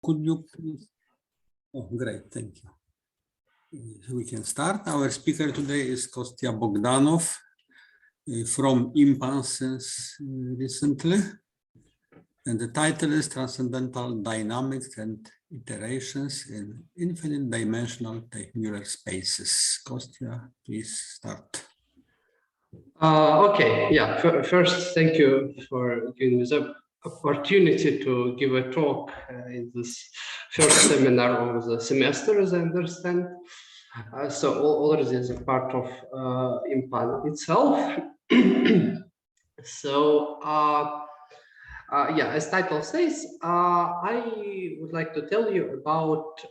could you please? Oh, great, thank you. We can start. Our speaker today is Kostya Bogdanov from Impulses recently. And the title is Transcendental Dynamics and Iterations in Infinite Dimensional Teichmüller Spaces. Kostya, please start. Okay, yeah, first, thank you for giving me the opportunity to give a talk in this first seminar of the semester, as I understand. So already as a part of IMPAN itself. So, yeah, as title says, I would like to tell you about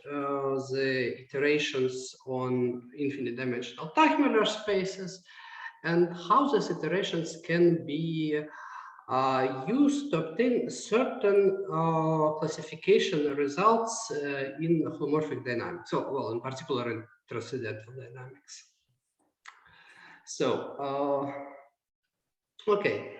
the iterations on infinite dimensional Teichmüller spaces and how these iterations can be used to obtain certain classification results in holomorphic dynamics. So, well, in particular in transcendental dynamics. So, okay.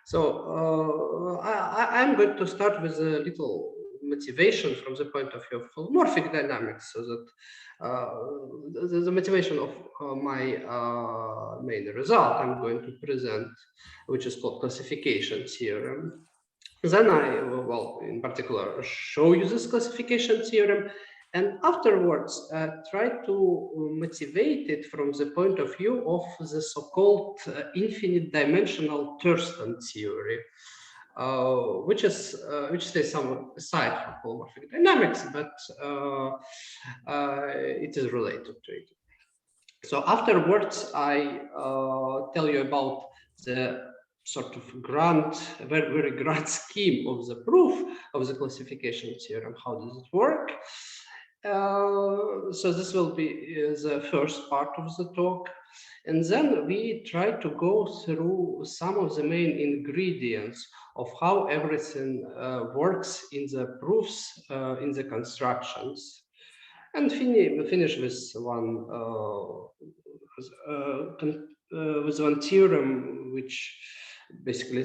So I'm going to start with a little motivation from the point of view of holomorphic dynamics, so that the motivation of my main result I'm going to present, which is called classification theorem. Then I will, in particular, show you this classification theorem, and afterwards try to motivate it from the point of view of the so-called infinite dimensional Thurston theory, which stays somewhat aside from holomorphic dynamics, but it is related to it. So afterwards, I tell you about the sort of very grand scheme of the proof of the classification theorem. How does it work? So this will be the first part of the talk. And then we try to go through some of the main ingredients of how everything works in the proofs, in the constructions. And finish with one theorem, which basically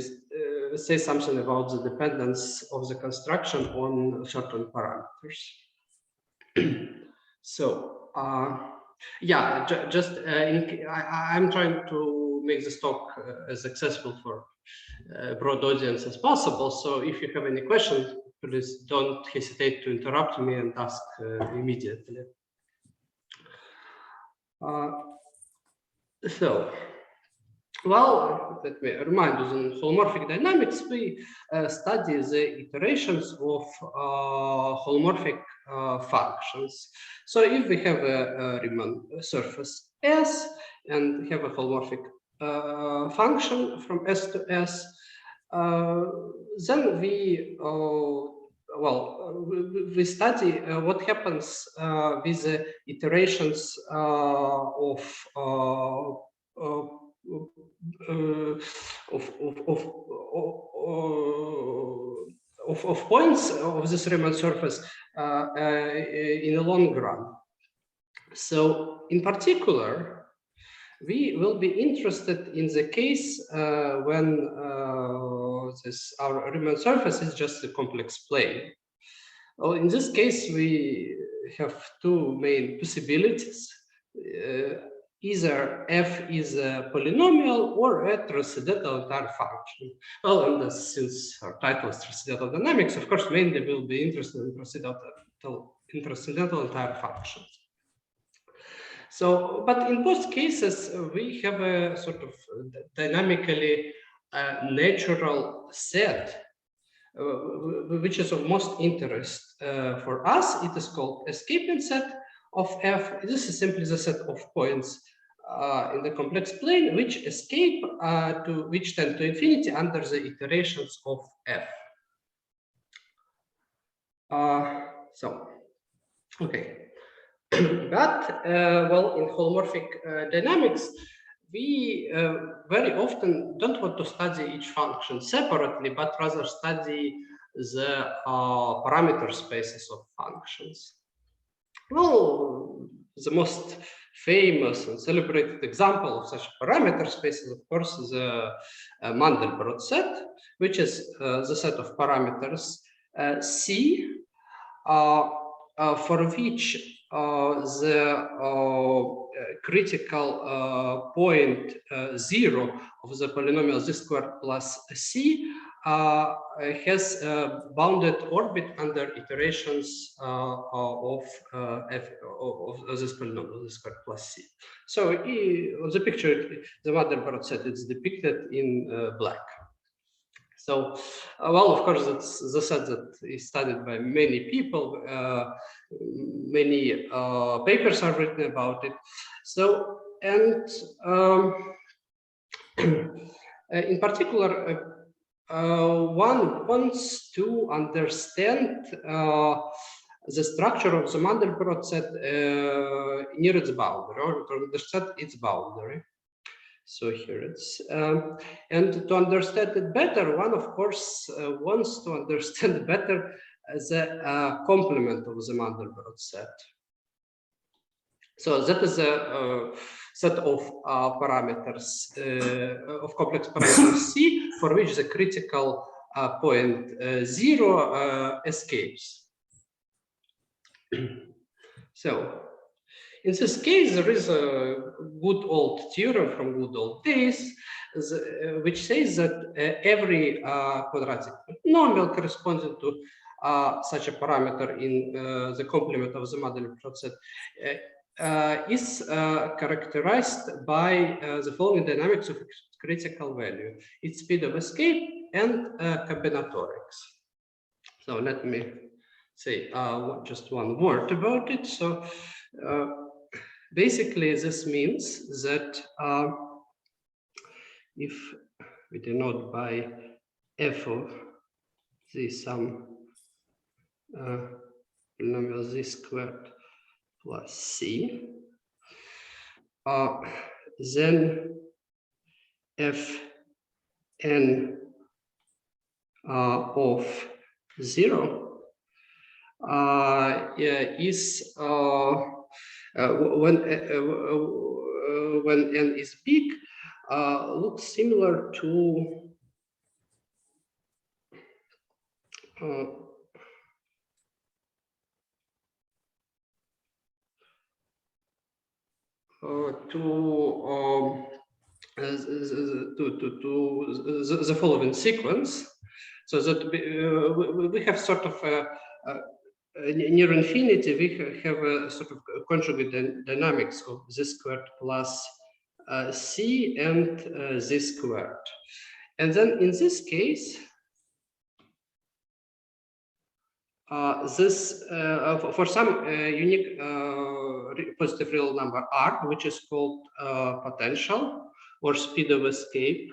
says something about the dependence of the construction on certain parameters. So, yeah, I'm trying to make this talk as accessible for a broad audience as possible. So if you have any questions, please don't hesitate to interrupt me and ask immediately. So, well, let me remind you, in holomorphic dynamics, we study the iterations of holomorphic functions. So if we have a Riemann surface S and have a holomorphic function from S to S, then we we study what happens with the iterations of points of this Riemann surface in the long run. So, in particular, we will be interested in the case when our Riemann surface is just a complex plane. Well, in this case, we have two main possibilities. Either f is a polynomial or a transcendental entire function. Well, and since our title is Transcendental Dynamics, of course, mainly we'll be interested in transcendental entire functions. So, but in both cases, we have a sort of dynamically natural set, which is of most interest for us. It is called escaping set of f. This is simply the set of points in the complex plane which escape which tend to infinity under the iterations of f. So, okay. But, well, in holomorphic dynamics, we very often don't want to study each function separately, but rather study the parameter spaces of functions. Well, the most famous and celebrated example of such parameter space is, of course, the Mandelbrot set, which is the set of parameters C for which the critical point 0 of the polynomial z squared plus c has a bounded orbit under iterations of this polynomial z squared plus c. So on the picture, the Mandelbrot set is depicted in black. So, well, of course, that's the set that is studied by many people. Many papers are written about it. So, and in particular, one wants to understand the structure of the Mandelbrot set near its boundary, or to understand its boundary. So here it's, and to understand it better, one of course wants to understand better the complement of the Mandelbrot set. So that is a set of parameters, of complex parameters C, for which the critical point 0 escapes. So in this case, there is a good old theorem from good old days, which says that every quadratic polynomial corresponding to such a parameter in the complement of the Mandelbrot set is characterized by the following dynamics of critical value: its speed of escape and combinatorics. So let me say just one word about it. So basically, this means that if we denote by f of the sum polynomial z squared plus c, then fn of 0 is when n is big, looks similar to the following sequence, so that we have sort of near infinity, we have a sort of conjugate dynamics of z squared plus c and z squared. And then in this case, this for some unique positive real number r, which is called potential or speed of escape,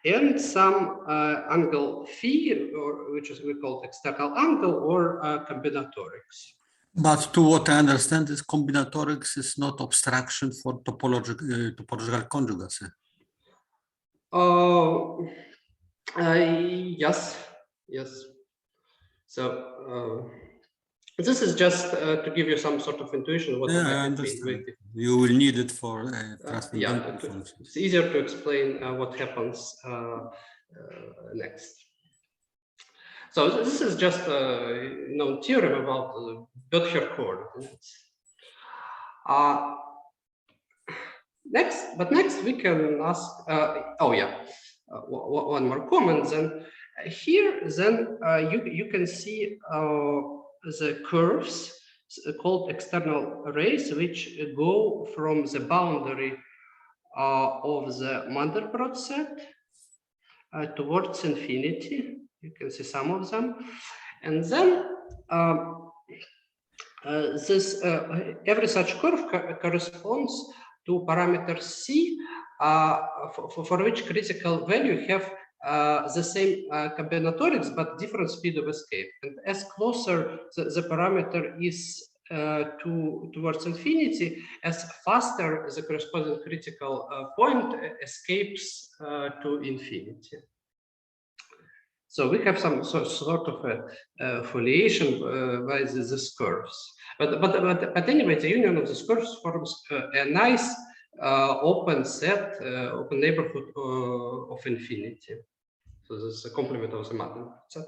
and some angle phi, or which is we call external angle, or combinatorics. But to what I understand, is combinatorics is not abstraction for topological conjugacy. Yes. So this is just to give you some sort of intuition what I understand. You will need it for transcendental. It's easier to explain what happens next. So this is just a known theorem about Böttcher coordinates. Next we can ask. One more comment. Then here, you can see the curves called external rays, which go from the boundary of the Mandelbrot set towards infinity. You can see some of them, and then every such curve corresponds to parameter c, for which critical value have the same combinatorics but different speed of escape. And as closer the parameter is towards infinity, as faster the corresponding critical point escapes to infinity. So we have some sort of a foliation by these curves. But anyway, the union of these curves forms a nice open set, open neighborhood of infinity. So this is a complement of the Mandelbrot set.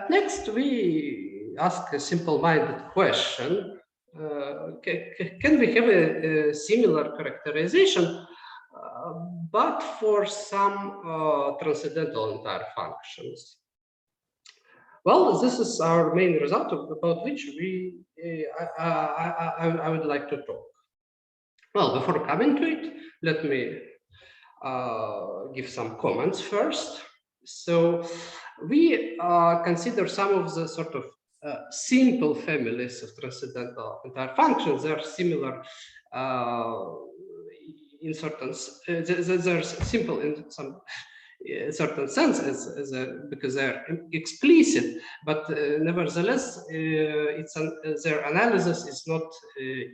Next, we ask a simple-minded question. Can we have a similar characterization, but for some transcendental entire functions? Well, this is our main result about which I would like to talk. Well, before coming to it, let me give some comments first. So we consider some of the sort of simple families of transcendental entire functions. They are similar in certain, they're simple in some certain sense because they're explicit, but nevertheless, their analysis is not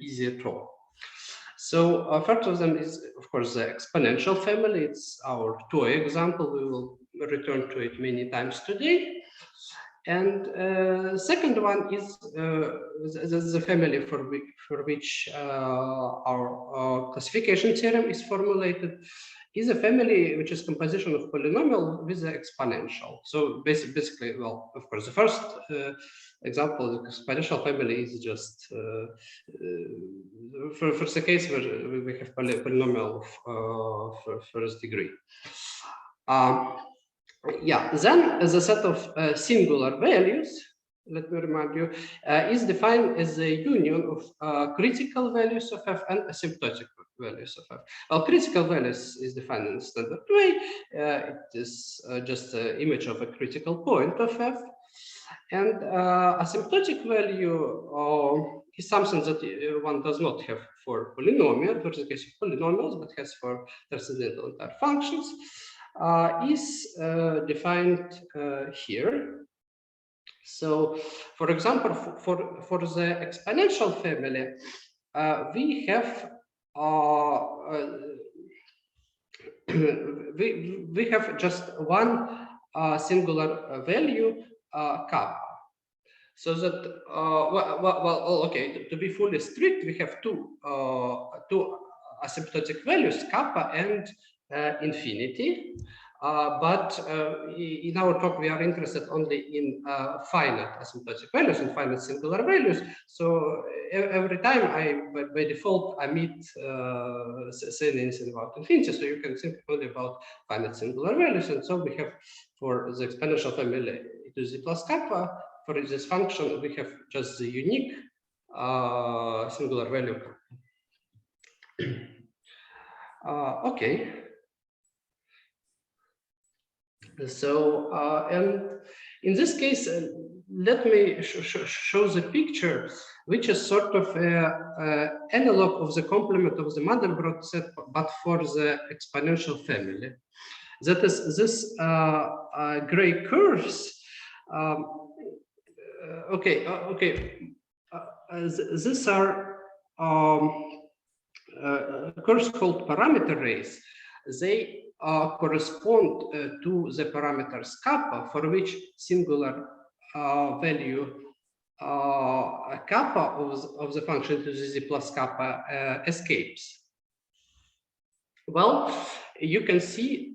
easy at all. So first of them is, of course, the exponential family. It's our toy example. We will return to it many times today. And second one is the family for which our classification theorem is formulated, is a family which is composition of polynomial with the exponential. So basically, well, of course, the first example, the exponential family is just for the case where we have polynomial of first degree. Yeah, then the set of singular values, let me remind you, is defined as a union of critical values of f and asymptotic values of f. Well, critical values is defined in the standard way. It is just an image of a critical point of f. And asymptotic value is something that one does not have for polynomial, for the case of polynomials, but has for transcendental entire functions. Is defined here. So, for example, for the exponential family, we have we have just one singular value kappa. So that well, okay, to be fully strict, we have two asymptotic values, kappa and infinity. But in our talk, we are interested only in finite asymptotic values and finite singular values. So every time by default, omit saying anything about infinity. So you can think only about finite singular values. And so we have for the exponential family e to the plus kappa. For this function, we have just the unique singular value. Okay. So, and in this case, let me show the picture, which is sort of an analog of the complement of the Mandelbrot set, but for the exponential family. That is this gray curves. These are curves called parameter rays. They correspond to the parameters kappa, for which singular value kappa of the function to the z plus kappa escapes. Well, you can see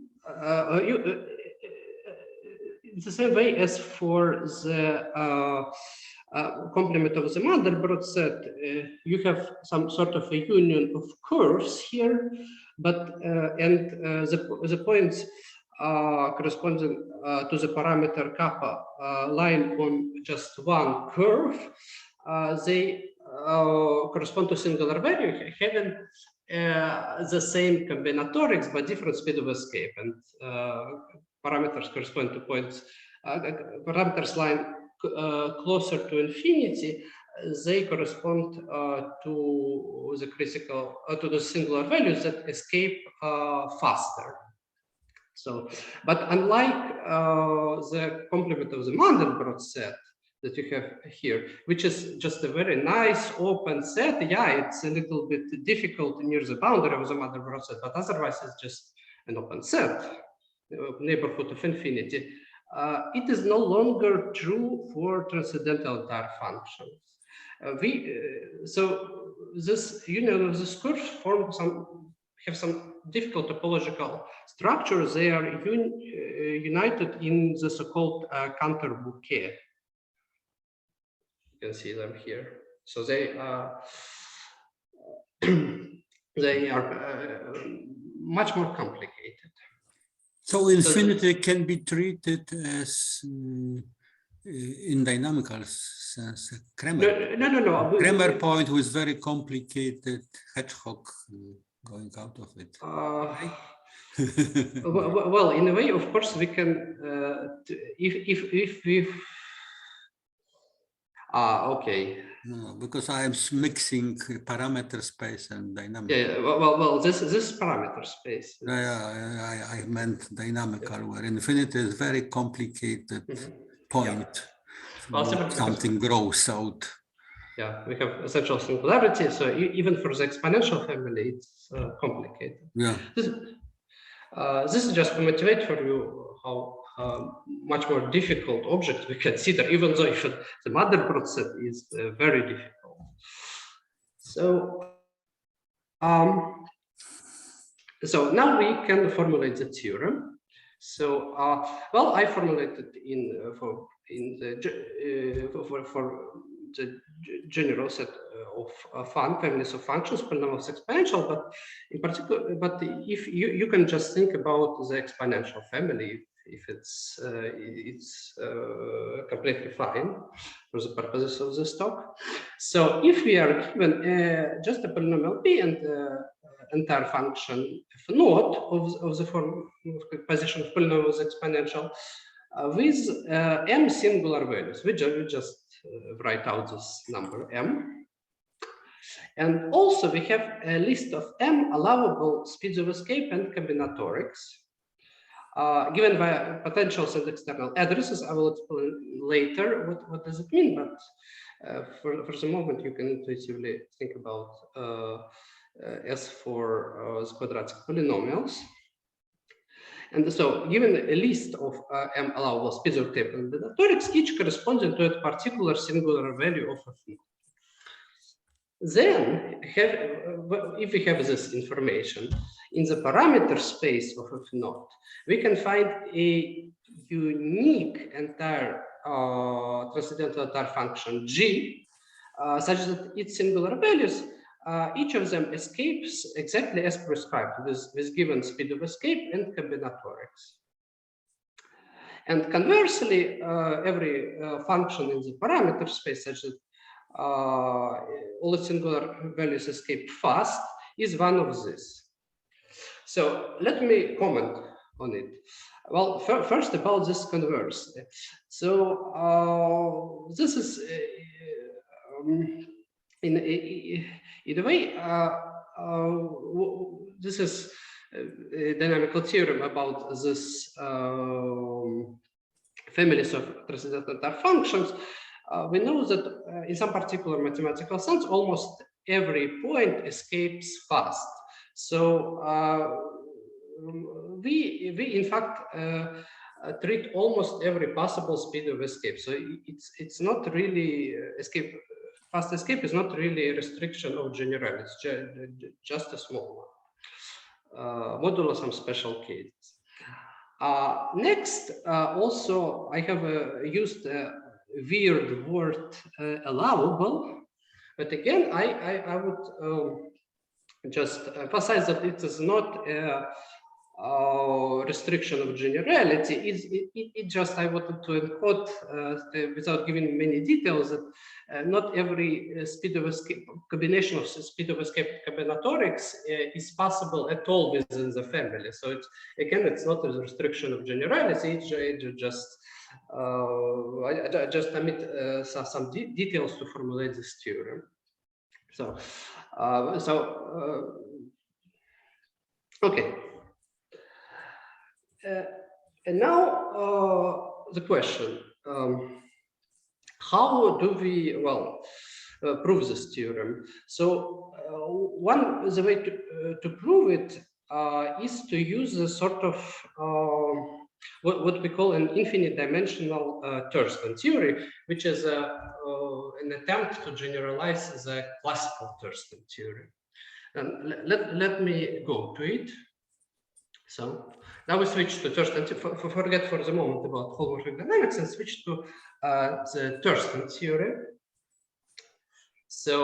the same way as for the complement of the Mandelbrot set, you have some sort of a union of curves here, but the points corresponding to the parameter kappa lying on just one curve, they correspond to singular value having the same combinatorics but different speed of escape, and parameters correspond to points, parameters lying closer to infinity, they correspond to the critical, to the singular values that escape faster. So, but unlike the complement of the Mandelbrot set that you have here, which is just a very nice open set, yeah, it's a little bit difficult near the boundary of the Mandelbrot set, but otherwise it's just an open set, neighborhood of infinity. It is no longer true for transcendental entire functions. So this union of the curves have some difficult topological structures, they are united in the so-called counter bouquet. You can see them here. So they they are much more complicated. So infinity can be treated as in dynamical sense, Kramer. No. Kramer point with very complicated hedgehog going out of it. Right? Well, in a way, of course, we can. If we. Okay. No, because I am mixing parameter space and dynamical. Yeah. Well. This parameter space. I meant dynamical, where infinity is very complicated point. Well, something grows out. Yeah, we have essential singularity. So even for the exponential family, it's complicated. Yeah. This is just to motivate for you how much more difficult object we consider, even though if the Mandelbrot set is very difficult. So, so now we can formulate the theorem. So, well, I formulated for the general set of families of functions, polynomials, exponential, but in particular, but if you can just think about the exponential family, if it's completely fine for the purposes of this talk. So if we are given just a polynomial p and entire function f naught of the form of position of polynomials exponential with m singular values, we just write out this number m. And also we have a list of m allowable speeds of escape and combinatorics given by potentials and external addresses. I will explain later what does it mean, but for the moment you can intuitively think about as for the quadratic polynomials. And so given a list of m allowable speeds of escape and combinatorics, each corresponding to a particular singular value of f naught. Then, if we have this information in the parameter space of f naught, we can find a unique entire transcendental entire function g, such that its singular values, each of them escapes exactly as prescribed with given speed of escape and combinatorics. And conversely, every function in the parameter space such that all its singular values escape fast is one of these. So let me comment on it. Well, first about this converse. So this is in a way this is a dynamical theorem about this families of transcendental functions. We know that in some particular mathematical sense, almost every point escapes fast. So we in fact treat almost every possible speed of escape. So it's not really escape. Fast escape is not really a restriction of generality. It's just a small one, modulo some special cases. Next, also I have used weird word allowable, but again I would just emphasize that it is not a restriction of generality. It just I wanted to encode without giving many details that not every speed of escape combination of speed of escape combinatorics is possible at all within the family. So it's not a restriction of generality. It just I just omit some details to formulate this theorem. So, okay. And now the question: how do we prove this theorem? So the way to prove it is to use a sort of what we call an infinite dimensional Thurston theory, which is an attempt to generalize the classical Thurston theory. And let me go to it. So now we switch to Thurston. Forget for the moment about holomorphic dynamics and switch to the Thurston theorem. So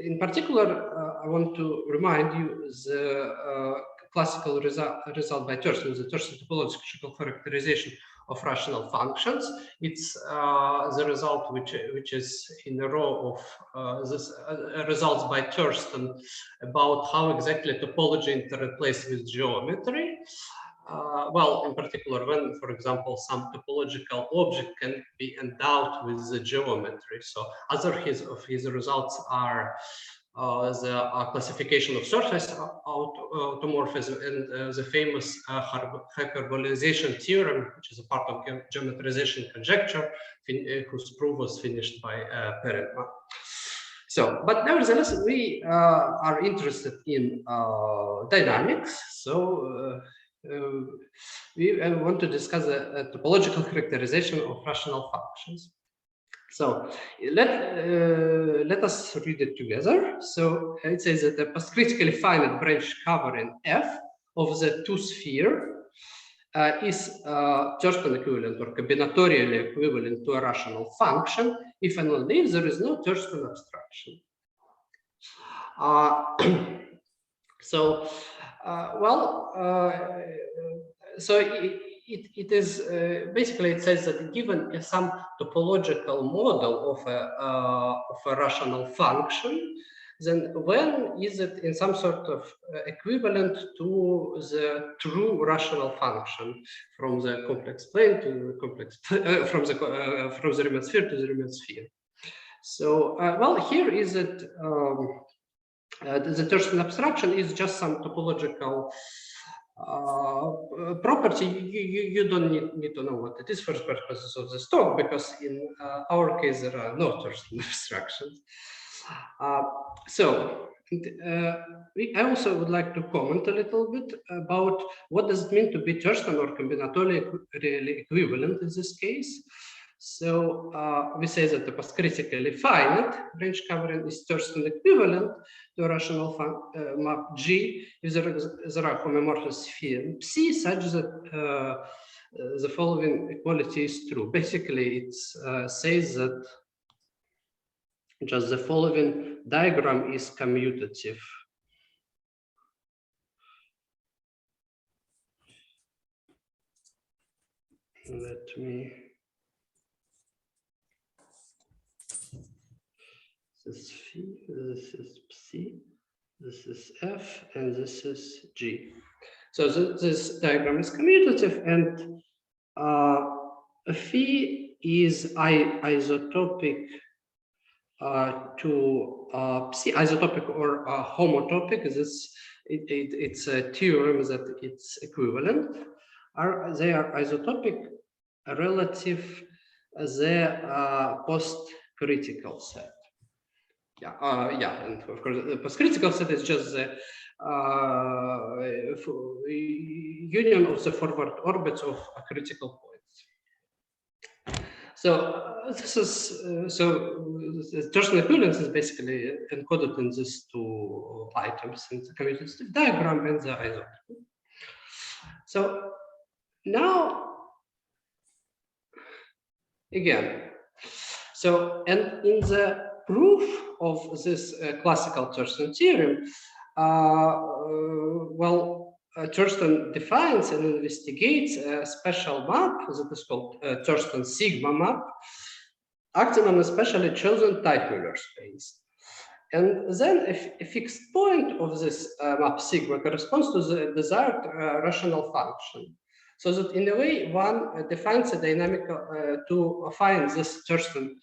in particular, I want to remind you the classical result by Thurston, the Thurston topological characterization of rational functions. It's the result which is in a row of this results by Thurston about how exactly topology interplays with geometry. Well, in particular, when, for example, some topological object can be endowed with the geometry. So other of his results are the classification of surface automorphism and the famous hyperbolization theorem, which is a part of generalization conjecture, whose proof was finished by Perelman. So, but nevertheless, we are interested in dynamics. So we want to discuss a topological characterization of rational functions. So let us read it together. So it says that a postcritically finite branch covering F of the two-sphere is Thurston equivalent or combinatorially equivalent to a rational function if and only if there is no Thurston abstraction. So it is basically, it says that given some topological model of a rational function, then when is it in some sort of equivalent to the true rational function from the complex plane to the complex from the Riemann sphere to the Riemann sphere? So well, here is it. The Thurston abstraction is just some topological property. You don't need to know what it is for purposes of this talk, because in our case there are no Thurston abstractions. I also would like to comment a little bit about what does it mean to be Thurston or combinatorially equivalent in this case. So we say that the postcritically finite branch covering is Thurston equivalent to a rational map G if there are homomorphic sphere Psi such that the following equality is true. Basically, it says that just the following diagram is commutative. Let me. This is Psi, this is F, and this is G. So this diagram is commutative, and phi is isotopic to Psi, isotopic or homotopic. It's a theorem that it's equivalent. They are isotopic relative the post-critical set. Yeah, and of course the post-critical set is just the union of the forward orbits of critical points. So this is the Thurston equivalence is basically encoded in these two items in the commutative diagram and the isotope. So now again, so and in the proof of this classical Thurston theorem, Thurston defines and investigates a special map that is called Thurston sigma map, acting on a specially chosen Teichmüller space. And then a fixed point of this map sigma corresponds to the desired rational function. So that in a way, one defines a dynamical to find this Thurston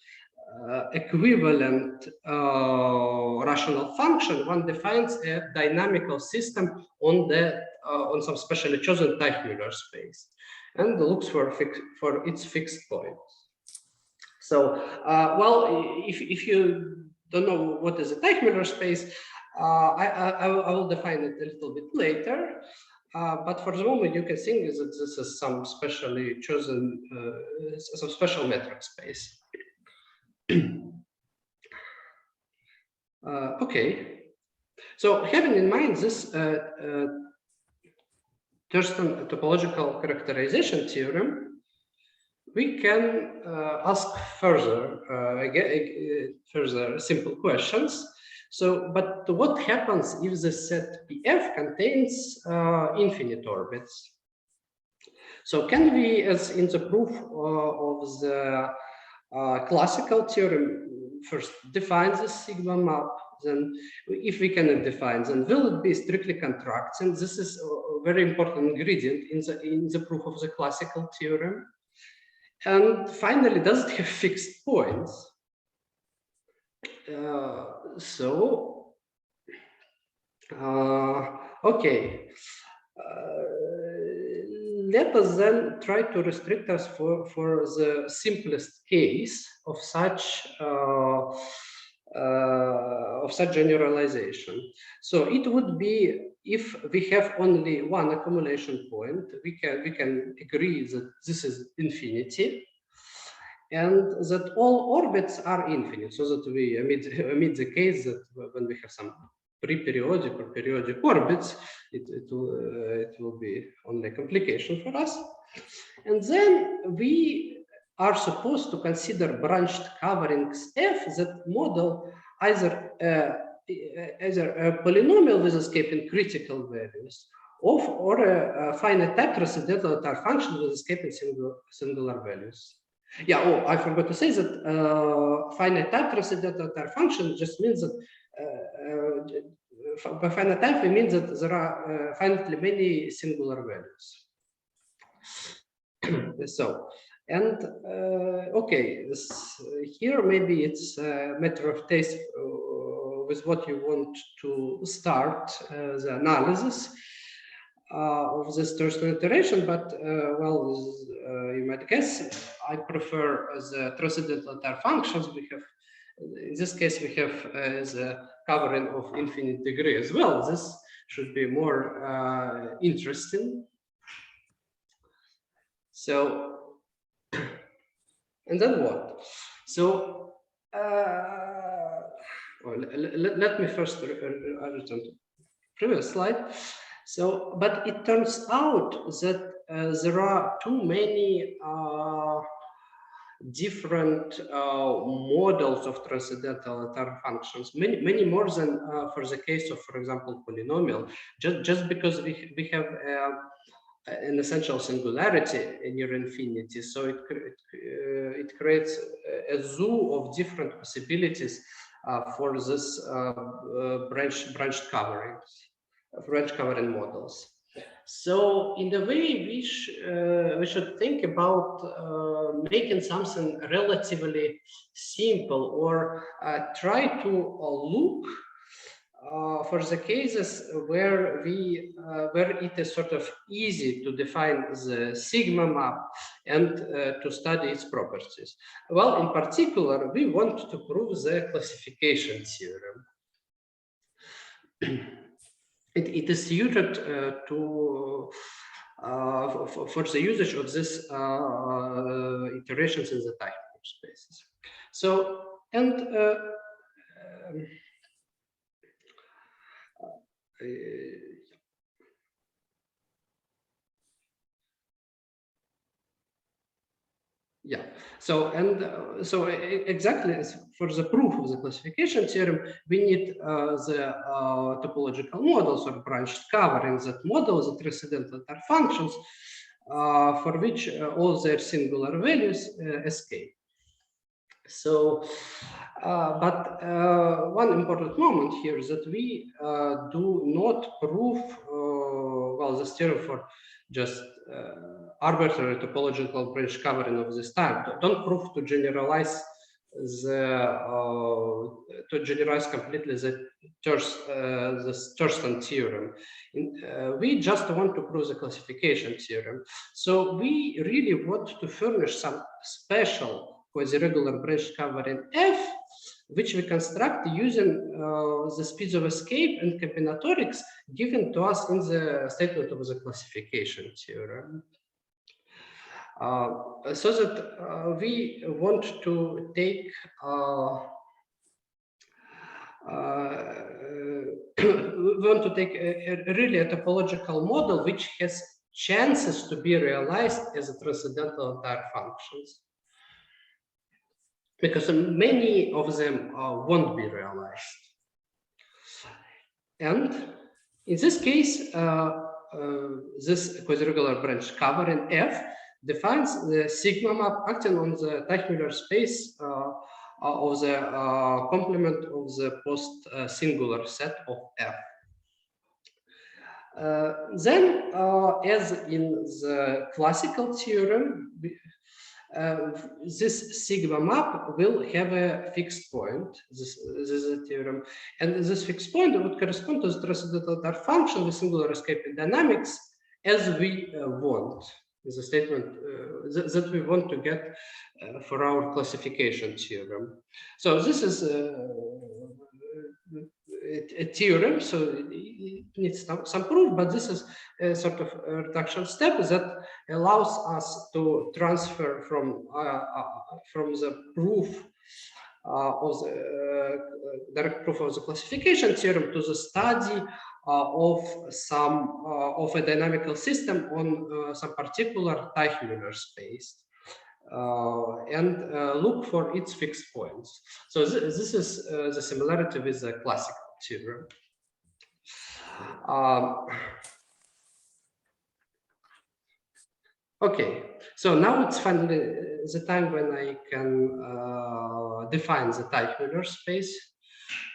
equivalent rational function. One defines a dynamical system on some specially chosen Teichmüller space, and looks for its fixed point. So, if you don't know what is a Teichmüller space, I will define it a little bit later. But for the moment, you can think that this is some specially chosen, some special metric space. Okay. So having in mind this Thurston topological characterization theorem, we can ask further simple questions. So, but what happens if the set PF contains infinite orbits? So can we, as in the proof of the classical theorem, first define the sigma map? Then if we cannot define, then will it be strictly contract? And this is a very important ingredient in the proof of the classical theorem. And finally, does it have fixed points? Okay. Let us then try to restrict us for the simplest case of such generalization. So it would be if we have only one accumulation point, we can agree that this is infinity, and that all orbits are infinite, so that we omit the case that when we have some pre-periodic or periodic orbits, it will be only a complication for us. And then we are supposed to consider branched coverings F that model either a polynomial with escaping critical values or a finite type transcendental function with escaping singular values. Yeah, oh, I forgot to say that finite type transcendental function just means that by finite type we mean that there are finitely many singular values. So, and okay, here maybe it's a matter of taste with what you want to start the analysis of this Thurston iteration, but well, you might guess I prefer the transcendental functions. We have, in this case, we have the covering of infinite degree as well. This should be more interesting. So, and then what? So, well, let me first return to previous slide. So, but it turns out that there are too many different models of transcendental functions, many more than for the case of, for example, polynomial. Just because we have an essential singularity near infinity, so it creates a zoo of different possibilities for this branched covering models. So in the way we should think about making something relatively simple, or try to look for the cases where it is sort of easy to define the sigma map and to study its properties. Well, in particular, we want to prove the classification theorem. It is suited for the usage of this iterations in the Teichmüller spaces. So, and yeah, so so exactly for the proof of the classification theorem, we need the topological models or branched coverings that model the transcendental functions for which all their singular values escape. So, but one important moment here is that we do not prove, well, this theorem for just arbitrary topological branch covering of this type. Don't prove to generalize completely the Thurston theorem. We just want to prove the classification theorem. So we really want to furnish some special quasi-regular branch covering F, which we construct using the speeds of escape and combinatorics given to us in the statement of the classification theorem. So that we want to take we want to take really a topological model which has chances to be realized as a transcendental entire functions, because many of them won't be realized. And in this case, this quadrilateral branch covering F defines the sigma map acting on the Teichmüller space of the complement of the post-singular set of F. Then, as in the classical theorem, this sigma map will have a fixed point. This is a theorem, and this fixed point would correspond to the transcendental entire function with singular escaping dynamics as we want. Is a statement that we want to get for our classification theorem. So this is a theorem, so it needs some proof, but this is a sort of a reduction step that allows us to transfer from the proof of the direct proof of the classification theorem to the study of a dynamical system on some particular Teichmüller space. And look for its fixed points. So this is the similarity with the classical theorem. Okay, so now it's finally the time when I can define the Teichmüller space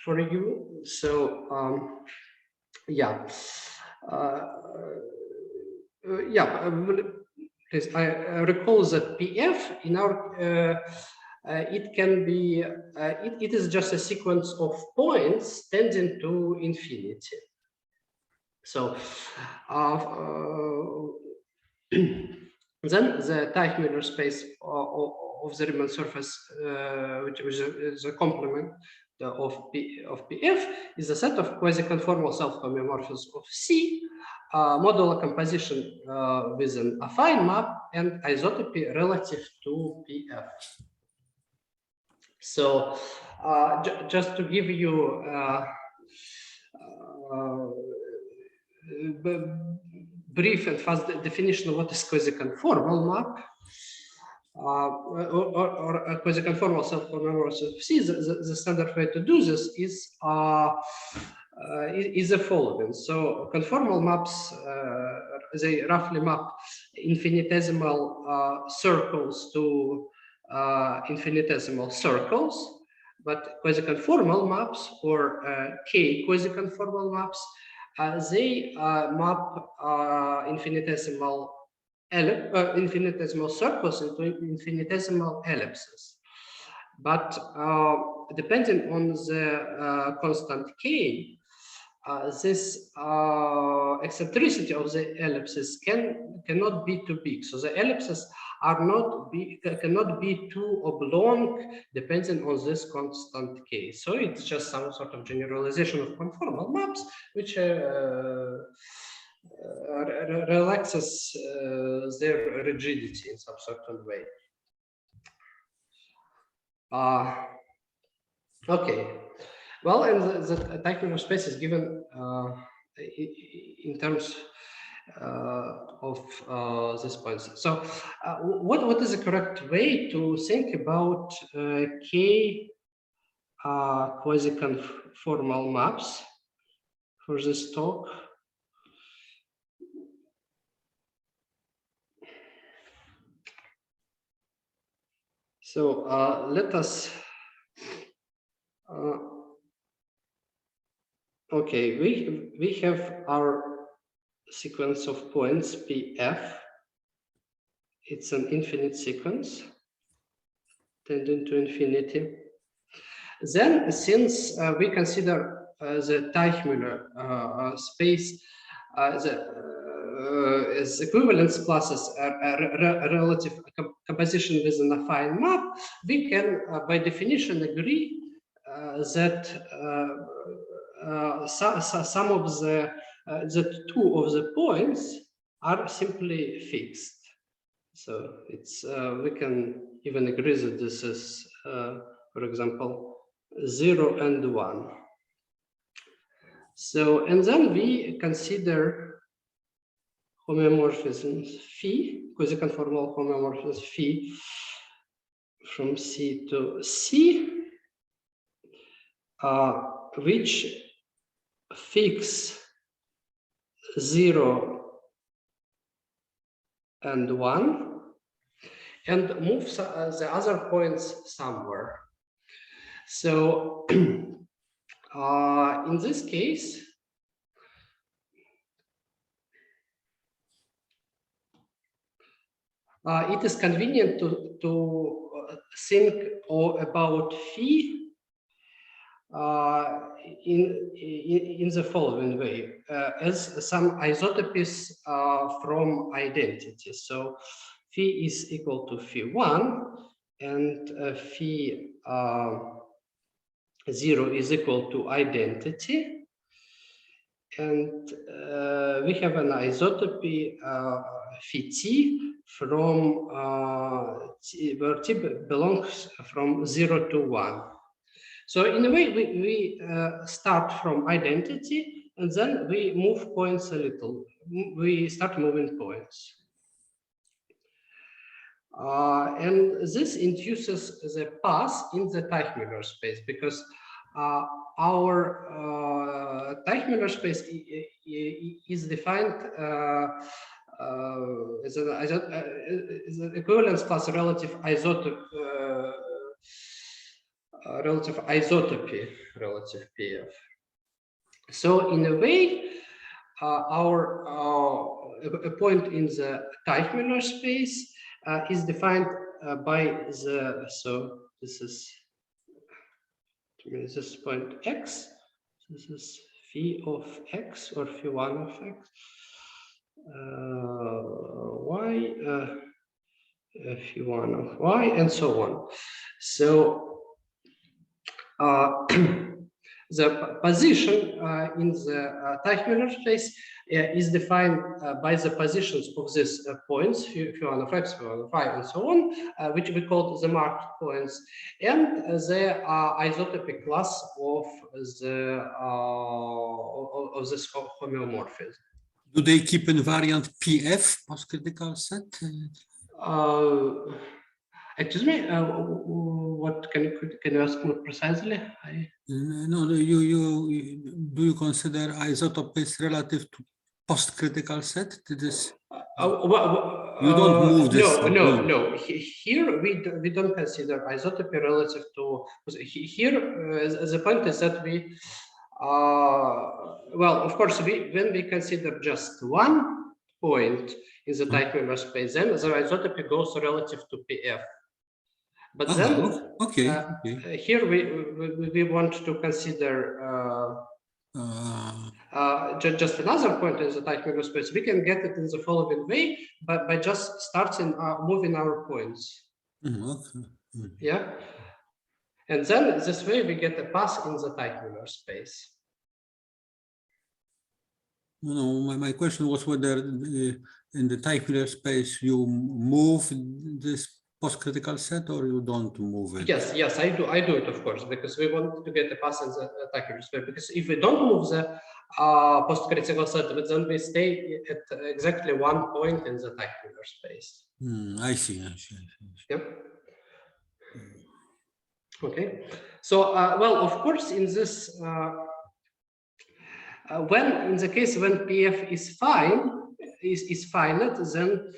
for you. So yeah, please, I recall that PF in our it can be it is just a sequence of points tending to infinity. So then the Teichmüller space of the Riemann surface, which is a complement of PF, is a set of quasi-conformal self-homeomorphisms of C, modular composition with an affine map, and isotopy relative to PF. So just to give you brief and fast definition of what is quasi-conformal map, or a quasi-conformal self-homeomorphism of C. The standard way to do this is the following. So conformal maps, they roughly map infinitesimal circles to infinitesimal circles, but quasi-conformal maps or K quasi-conformal maps, they map infinitesimal circles into infinitesimal ellipses. But depending on the constant K, this eccentricity of the ellipses cannot be too big. So the ellipses cannot be too oblong depending on this constant K. So it's just some sort of generalization of conformal maps, which relaxes their rigidity in some certain way. Okay. Well, and the Teichmüller space is given in terms of this point. So, what is the correct way to think about K quasi-conformal maps for this talk? So let us. Okay, we have our sequence of points PF. It's an infinite sequence tending to infinity. Then, since we consider the Teichmüller space as equivalence classes a relative composition with an affine map, we can, by definition, agree that some of that two of the points are simply fixed. So it's we can even agree that this is, for example, 0 and 1. So, and then we consider homeomorphisms phi, quasi-conformal homeomorphisms phi from C to C, which fix 0 and 1 and move the other points somewhere. So in this case, it is convenient to think about phi in the following way, as some isotopes from identity. So phi is equal to phi1, and phi 0 is equal to identity. And we have an isotopy phi t from where t belongs from 0 to 1. So in a way, we start from identity, and then we move points a little. We start moving points. And this induces the path in the Teichmüller space, because our Teichmüller space is defined as an equivalence plus relative isotope. Relative isotopy, relative PF. So in a way, a point in the Teichmüller space is defined by the, so this is point x, this is phi of x or phi1 of x, y, phi1 of y, and so on. So the position in the Teichmüller space is defined by the positions of these points, phi1 of x, phi1 of y, and so on, which we call the marked points, and the isotopic class of this homeomorphism. Do they keep invariant PF, post-critical set? Excuse me, what can you ask more precisely? No, do you consider isotopes relative to post-critical set? This you don't move this. No. Here we don't consider isotopy relative to. Here the point is that we, well, of course, when we consider just one point in the Teichmüller space, then the isotopy goes relative to PF. But then, here we want to consider just another point in the Teichmüller space. We can get it in the following way, but by just starting moving our points. Yeah, and then this way we get a path in the Teichmüller space. No, my question was whether in the Teichmüller space you move this post-critical set or you don't move it? Yes, I do it, of course, because we want to get a pass in the Teichmüller space. Because if we don't move the post-critical set, but then we stay at exactly one point in the Teichmüller space. I see. Yep. Okay. So, well, of course, in this, in the case when PF is finite, then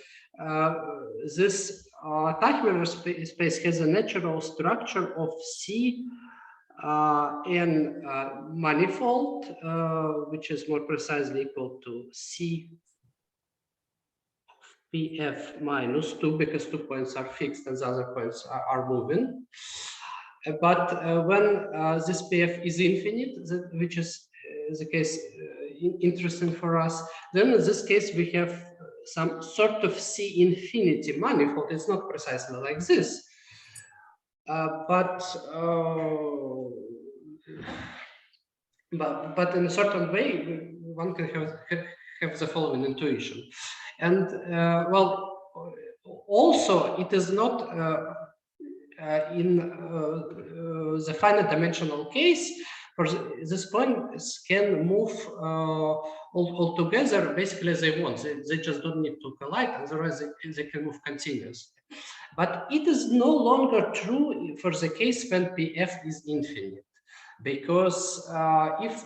this Teichmüller space has a natural structure of C n manifold, which is more precisely equal to C of PF minus 2, because 2 points are fixed and the other points are moving. But when this PF is infinite, which is the case interesting for us, then in this case we have some sort of C infinity manifold. It's not precisely like this, but in a certain way, one can have the following intuition. And well, also it is not in the finite dimensional case for this points can move all together basically as they want. They just don't need to collide, otherwise they can move continuously. But it is no longer true for the case when PF is infinite, because if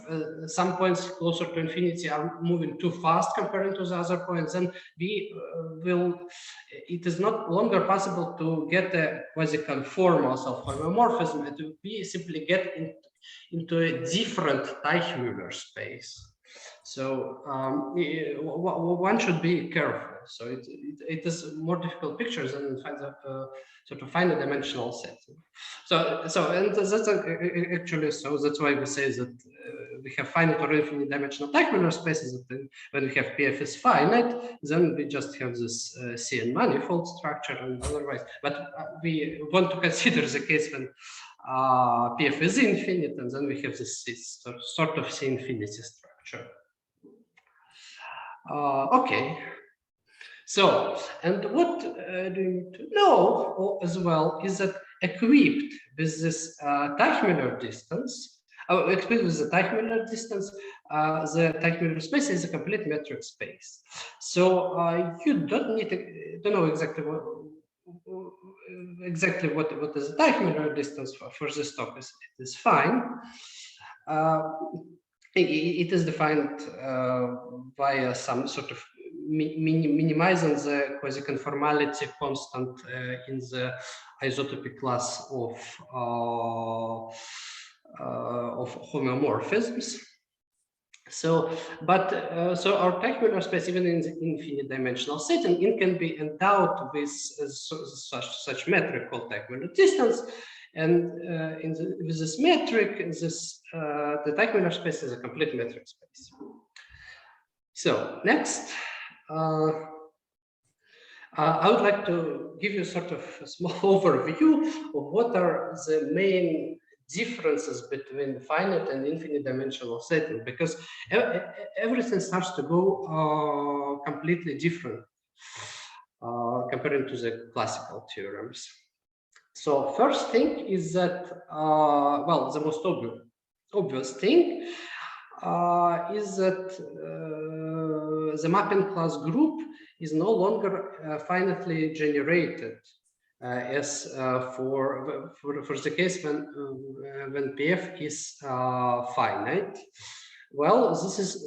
some points closer to infinity are moving too fast compared to the other points, then it is not longer possible to get a quasi-conformal of homomorphism. We simply get into a different Teichmüller space. So one should be careful. So it is more difficult pictures than find sort of finite dimensional set. So and that's actually, so that's why we say that we have finite or infinite dimensional Teichmüller spaces. That when we have PF is finite, then we just have this CN manifold structure, and otherwise. But we want to consider the case when PF is infinite, and then we have this sort of C infinity structure. Okay. So, and what do you need to know as well is that equipped with this Teichmüller distance, equipped with the Teichmüller distance, the Teichmüller space is a complete metric space. So you don't need to know exactly what is the Teichmüller distance for this topic. It is fine. It is defined via some sort of minimizing the quasi-conformality constant in the isotopic class of homomorphisms. So, so our Teichmüller space, even in the infinite dimensional setting, it can be endowed with such metric called Teichmüller distance. And with this metric, the Teichmüller space is a complete metric space. So next, I would like to give you sort of a small overview of what are the main differences between finite and infinite dimensional setting, because everything starts to go completely different comparing to the classical theorems. So first thing is that, well, the most obvious thing is that the mapping class group is no longer finitely generated as for the case when PF is finite. Well, this is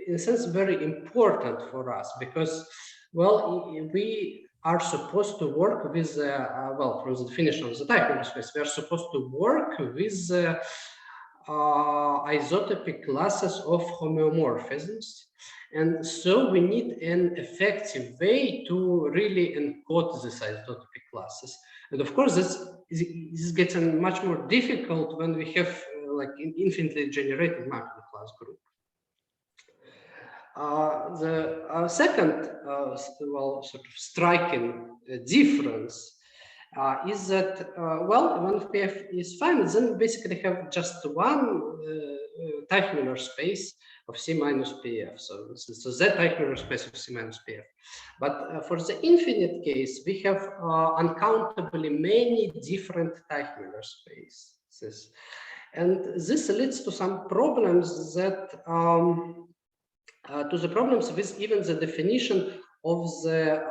in a sense very important for us because, well, we are supposed to work with, well, from the definition of the Teichmüller space, we are supposed to work with isotopic classes of homomorphisms. And so we need an effective way to really encode these isotopic classes. And of course, this gets much more difficult when we have like an infinitely generated mapping class group. The second, well, sort of striking difference is that, well, when PF is finite, then we basically have just one Teichmüller space of C minus PF. So that Teichmüller space of C minus PF. But for the infinite case, we have uncountably many different Teichmüller spaces. And this leads to some problems that, to the problems with even the definition of the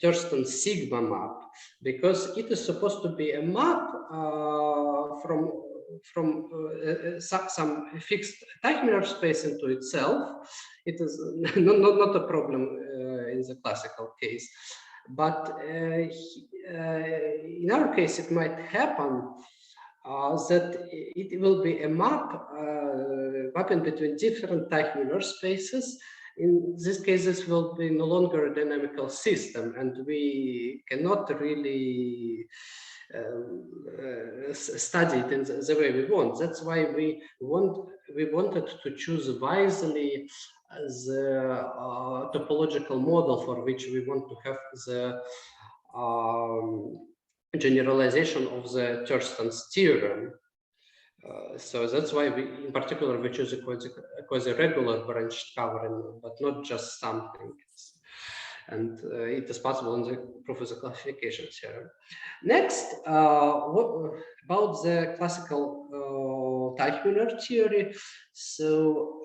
Thurston sigma map, because it is supposed to be a map from some fixed Teichmüller space into itself. It is not a problem in the classical case, but in our case it might happen that it will be a mapping between different Teichmüller spaces. In this case, this will be no longer a dynamical system, and we cannot really study it in the way we want. That's why we wanted to choose wisely the topological model for which we want to have the generalization of the Thurston's theorem. So that's why in particular, we choose a quasi-regular branched covering, but not just something. and it is possible in the proof of the classification theorem. Next, what about the classical Teichmüller theory? So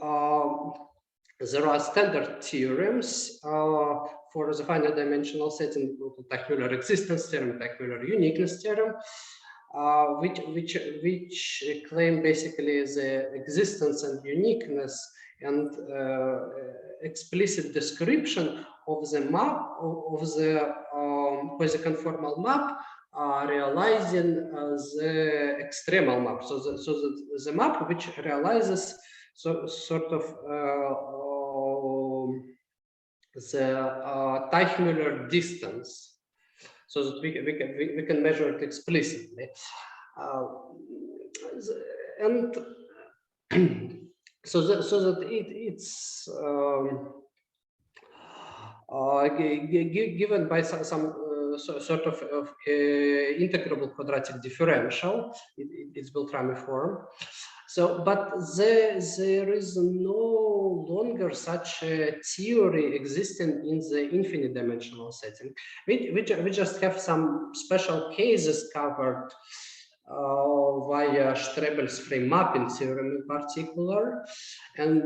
there are standard theorems for the finite dimensional setting, Teichmüller existence theorem, Teichmüller uniqueness theorem, which claim basically the existence and uniqueness and explicit description of the map of the quasi-conformal map realizing the extremal map. So the map which realizes sort of the Teichmüller distance, so that we can measure it explicitly, and so that it's given by some sort of integrable quadratic differential. It's Beltrami form. So, but there is no longer such a theory existing in the infinite dimensional setting. We just have some special cases covered via Strebel's free mapping theorem in particular, and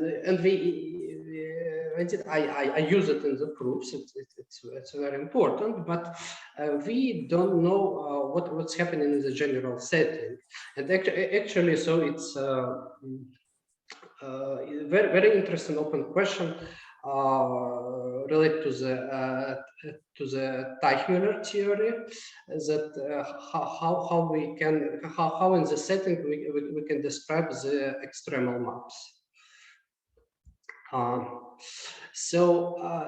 I use it in the proofs. It's very important, but we don't know what's happening in the general setting. And actually, so it's very interesting open question related to the Teichmüller theory, that how in the setting we can describe the extremal maps.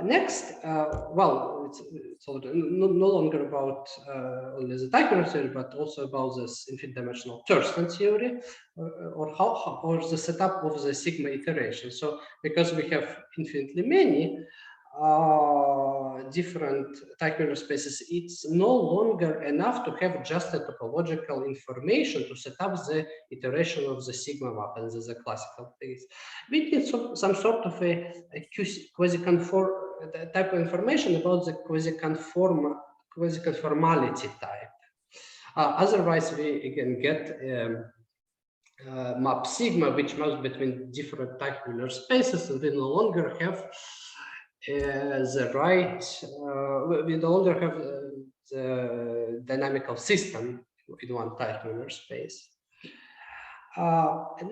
Next, well, it's no longer about only the Teichmüller theory, but also about this infinite dimensional Thurston theory, or the setup of the sigma iteration. So because we have infinitely many different Teichmüller spaces, it's no longer enough to have just a topological information to set up the iteration of the sigma map and the classical case. We need some sort of a quasi-conform type of information about the quasi-conformality type. Otherwise, we again get map sigma, which maps between different Teichmüller spaces, and we no longer have the right, we no longer have the dynamical system in one Teichmüller space.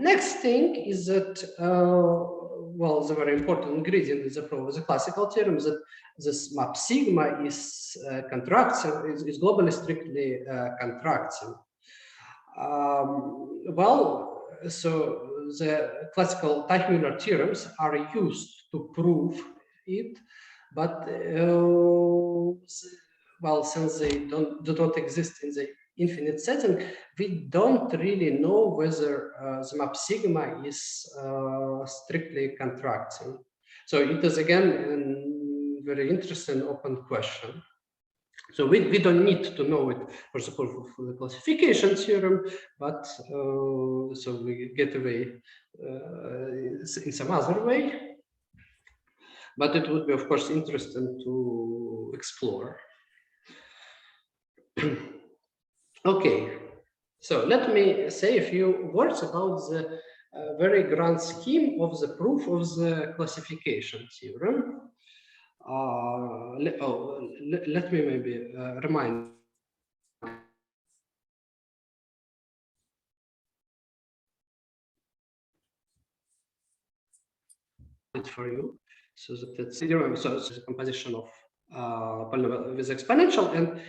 Next thing is that, well, the very important ingredient is the proof of the classical theorem, that this map sigma is contracting, is globally strictly contracting. Well, so the classical Teichmüller theorems are used to prove it, but well, since they do not exist in the infinite setting, we don't really know whether the map sigma is strictly contracting. So it is again a very interesting open question. So we don't need to know it for the proof of the classification theorem, but so we get away in some other way. But it would be, of course, interesting to explore. Okay, so let me say a few words about the very grand scheme of the proof of the classification theorem. Let me maybe remind it for you. So that it's theorem, so it's a composition of polynomial with exponential and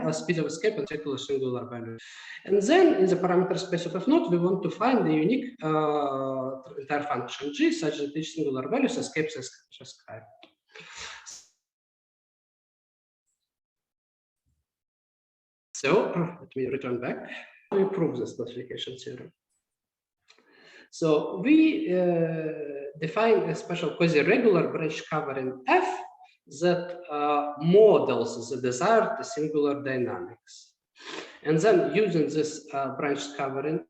a speed of escape and particular singular value. And then in the parameter space of F0, we want to find the unique entire function G such that each singular value escapes sky. So let me return back. We prove this classification theorem. So we define a special quasi-regular branch cover in F that models the desired singular dynamics. And then using this branch covering,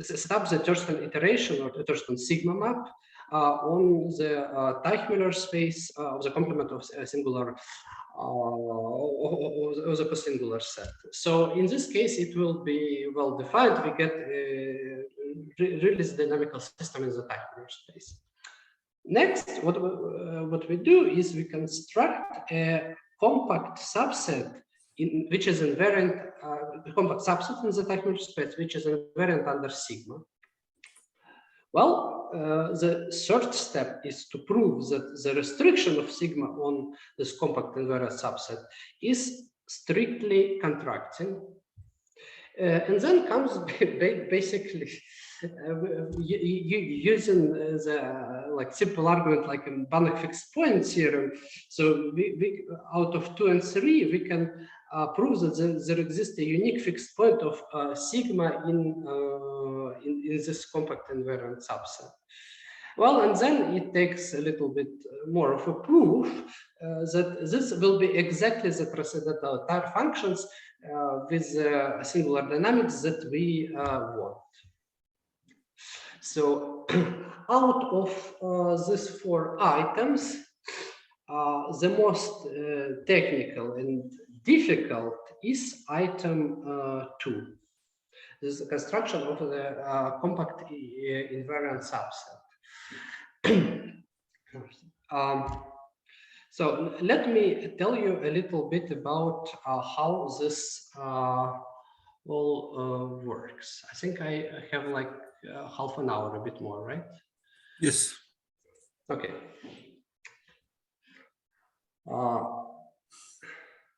set up the Thurston iteration or the Thurston sigma map on the Teichmüller space of the complement of a singular of the co-singular set. So in this case, it will be well defined. We get really the dynamical system in the Teichmüller space. Next, what we do is we construct a compact subset which is invariant, compact subset in the Teichmüller space, which is invariant under sigma. Well, the third step is to prove that the restriction of sigma on this compact invariant subset is strictly contracting. And then comes basically using the simple argument like a Banach fixed point theorem. So we out of 2 and 3 we can prove that there exists a unique fixed point of sigma in this compact invariant subset. Well, and then it takes a little bit more of a proof that this will be exactly the transcendental functions with singular dynamics that we want. So out of these 4 items, the most technical and difficult is item 2. This is the construction of the compact invariant subset. So let me tell you a little bit about how this all works. I think I have like half an hour, a bit more, right? Yes. Okay.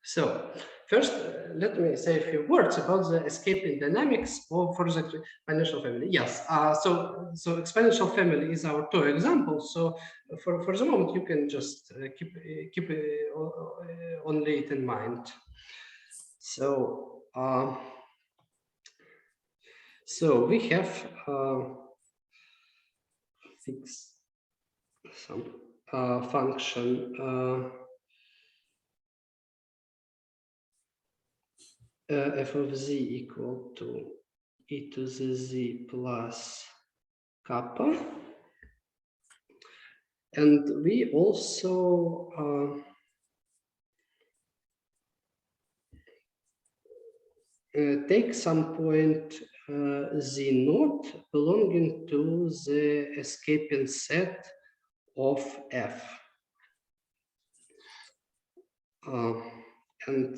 So first, let me say a few words about the escaping dynamics for the exponential family. Yes, so exponential family is our 2 examples. So for the moment, you can just keep only it in mind. So so we have fix some function. F of z equal to e to the z plus kappa. And we also take some point z naught belonging to the escaping set of f. And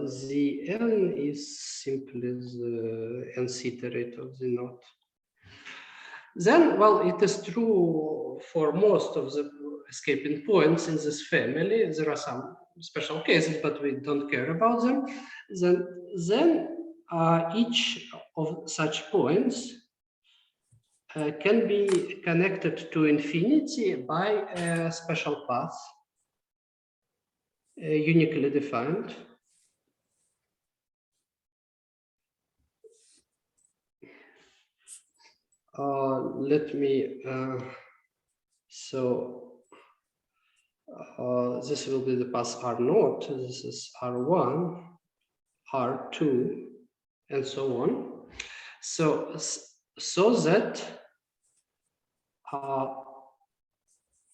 Zn is simply the nth iterate of the knot. Then, well, it is true for most of the escaping points in this family. There are some special cases, but we don't care about them. Then each of such points can be connected to infinity by a special path. Uniquely defined. Let me, this will be the path R0, this is R1, R2, and so on. So that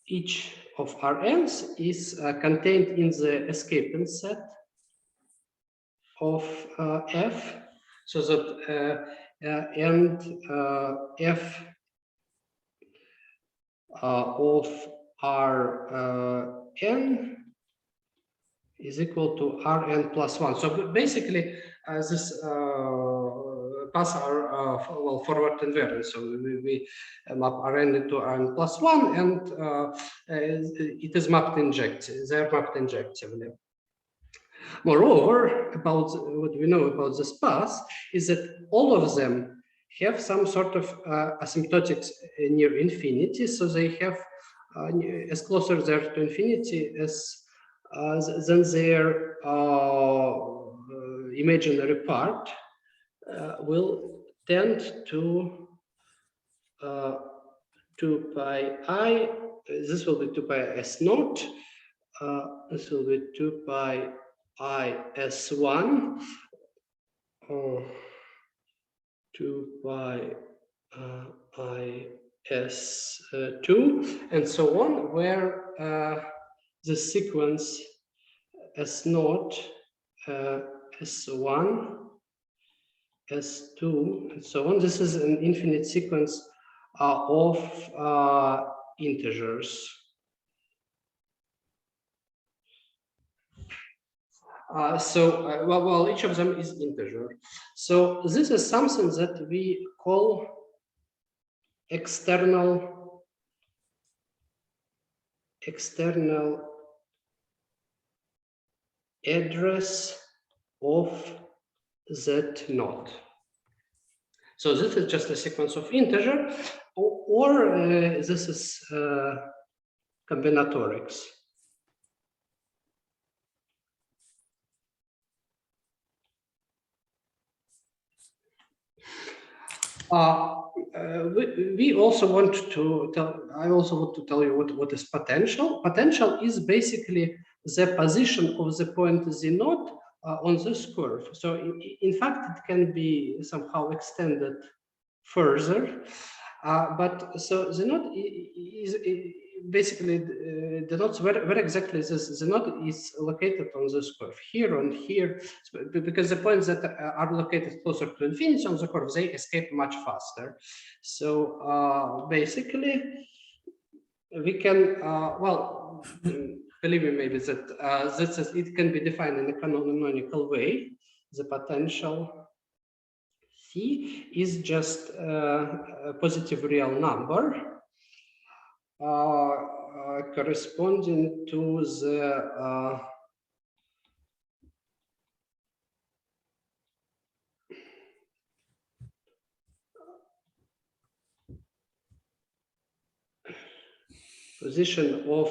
each of Rn's is contained in the escaping set of F, so that F of Rn is equal to Rn plus 1. So basically, this paths are well, forward invariant. So we map Rn into Rn plus 1, and it is mapped injectively. They are mapped injectively. Moreover, about what we know about this path is that all of them have some sort of asymptotics near infinity. So they have as closer there to infinity as than their imaginary part will tend to 2 pi I. This will be 2 pi s naught. This will be 2 pi I s1. 2 2 pi I S2 and so on, where the sequence S0, S1, S2, and so on. This is an infinite sequence of integers. Well, each of them is integer. So this is something that we call external address of Z0. So this is just a sequence of integer, or this is combinatorics. We also want to tell. I also want to tell you what is potential. Potential is basically the position of the point Z0 on this curve. So in fact, it can be somehow extended further. But so the node is basically denotes where exactly the node is located on this curve, here and here, because the points that are located closer to infinity on the curve, they escape much faster. So basically, we can, well, believe me, maybe that it can be defined in a canonical way. The potential C is just a positive real number corresponding to the position of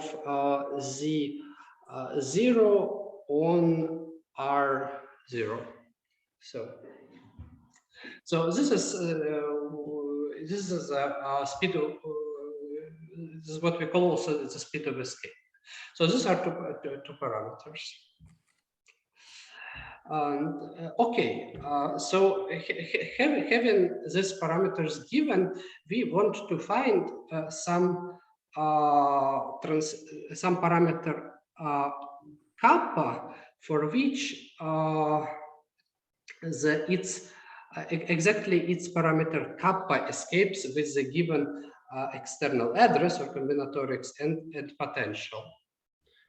Z0 on R0. So this is a speed of this is what we call also the speed of escape. So these are two parameters. And okay, so having these parameters given, we want to find some parameter kappa for which exactly its parameter kappa escapes with the given external address or combinatorics and potential,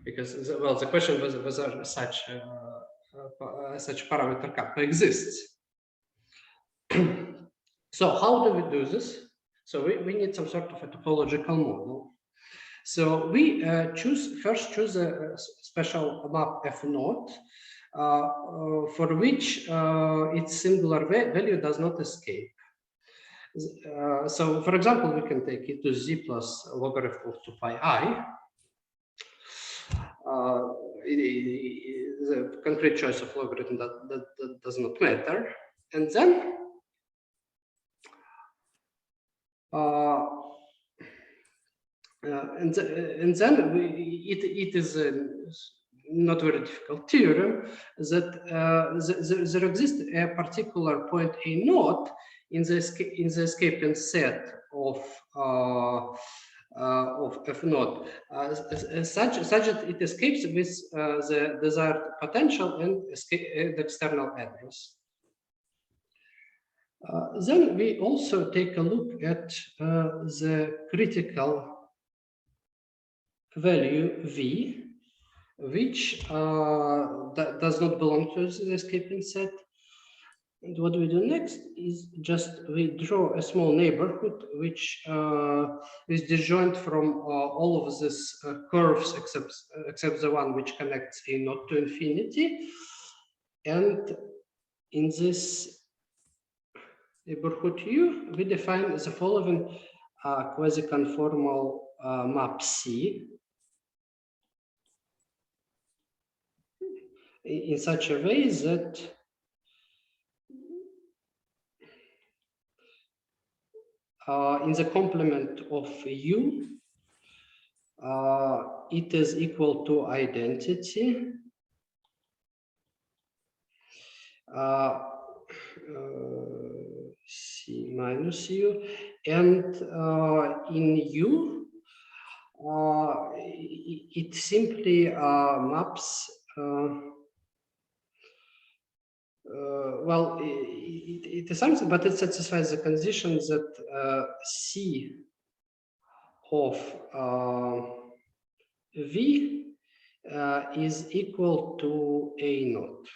because the question was whether such parameter kappa exists. So how do we do this? So we need some sort of a topological model. So we first choose a special map F0 for which its singular value does not escape. So for example, we can take it to z plus logarithm of 2 pi I. The concrete choice of logarithm that does not matter. And then it is a not very difficult theorem that there exists a particular point A0 in the escaping set of F0 such that it escapes with the desired potential and the external address. Then we also take a look at the critical value V, which does not belong to the escaping set. And what we do next is just we draw a small neighborhood which is disjoint from all of these curves except the one which connects A0 to infinity. And in this neighborhood U, we define the following quasi-conformal map C in such a way that in the complement of U, it is equal to identity C minus U, and in U, it simply maps. Well, it is something, but it satisfies the condition that C of V is equal to A naught.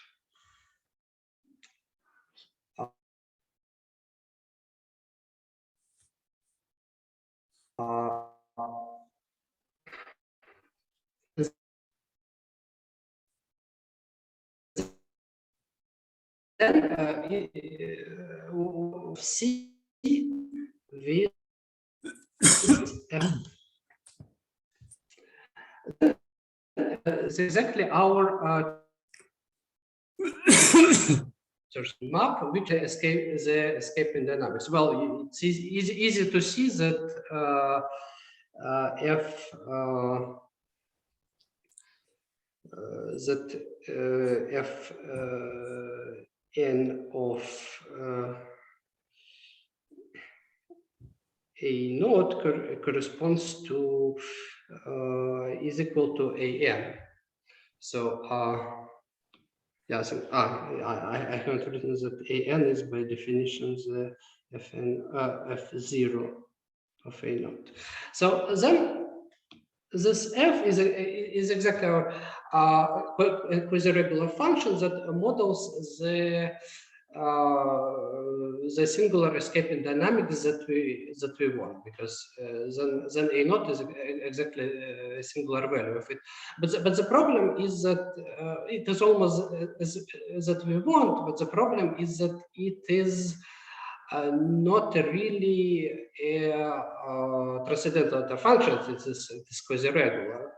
Then C with F. It's exactly our map which escape in dynamics. Well, it's easy to see that F F n of A naught corresponds to is equal to an. So yeah, so I haven't written that an is by definition the f0 of A naught. So then this f is exactly our quasi-regular function that models the singular escape in dynamics that we want, because then A naught is exactly a singular value of it. But the problem is that it is almost that we want, but the problem is that it is not really a transcendental function. It is quasi-regular.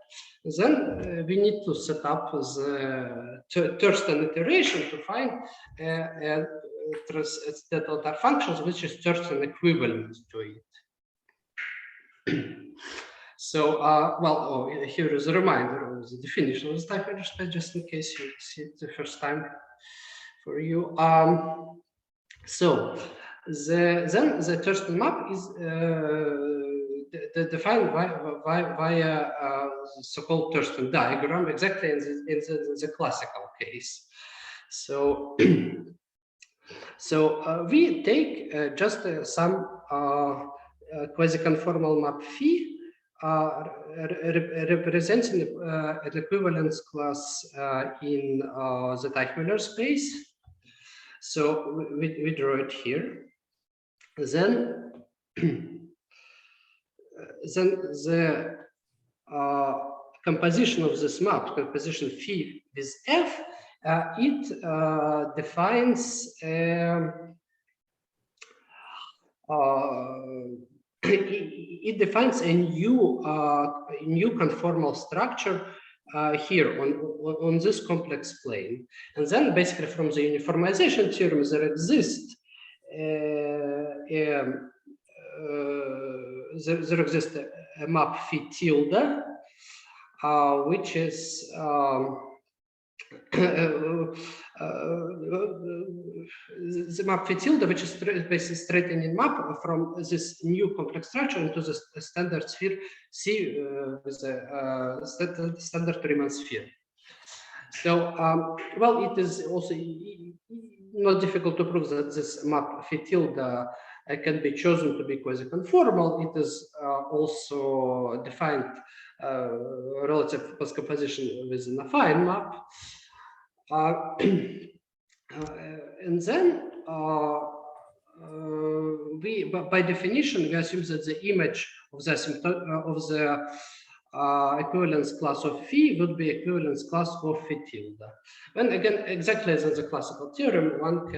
Then we need to set up the Thurston iteration to find a transcendental functions which is Thurston equivalent to it. So, well, here is a reminder of the definition of the Typhooner space, just in case you see it the first time for you. So, then the Thurston map is defined via so-called Thurston diagram, exactly in the classical case. So, we take just some quasi-conformal map phi representing an equivalence class in the Teichmüller space. So we draw it here. Then, the composition of this map, composition phi with f, it defines it defines a new conformal structure here on this complex plane, and then basically from the uniformization theorem there exists there exists a map phi tilde, which is the map phi tilde, which is basically straightening map from this new complex structure into the standard sphere C with a standard Riemann sphere. So, well, it is also not difficult to prove that this map phi tilde can be chosen to be quasi-conformal. It is also defined relative post-composition with an affine map. And then we, by definition, we assume that the image of the equivalence class of phi would be equivalence class of phi tilde. And again, exactly as in the classical theorem, one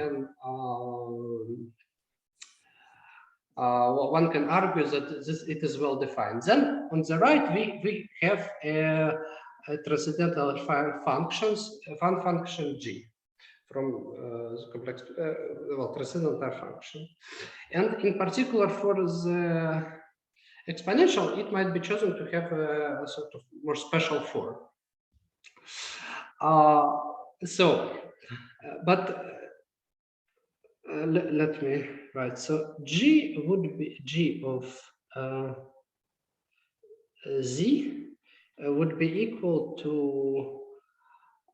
can argue that it is well defined. Then on the right, we have a transcendental functions, one function g from the complex, well, transcendental function. And in particular for the exponential, it might be chosen to have a sort of more special form. But let me right? So G would be G of Z would be equal to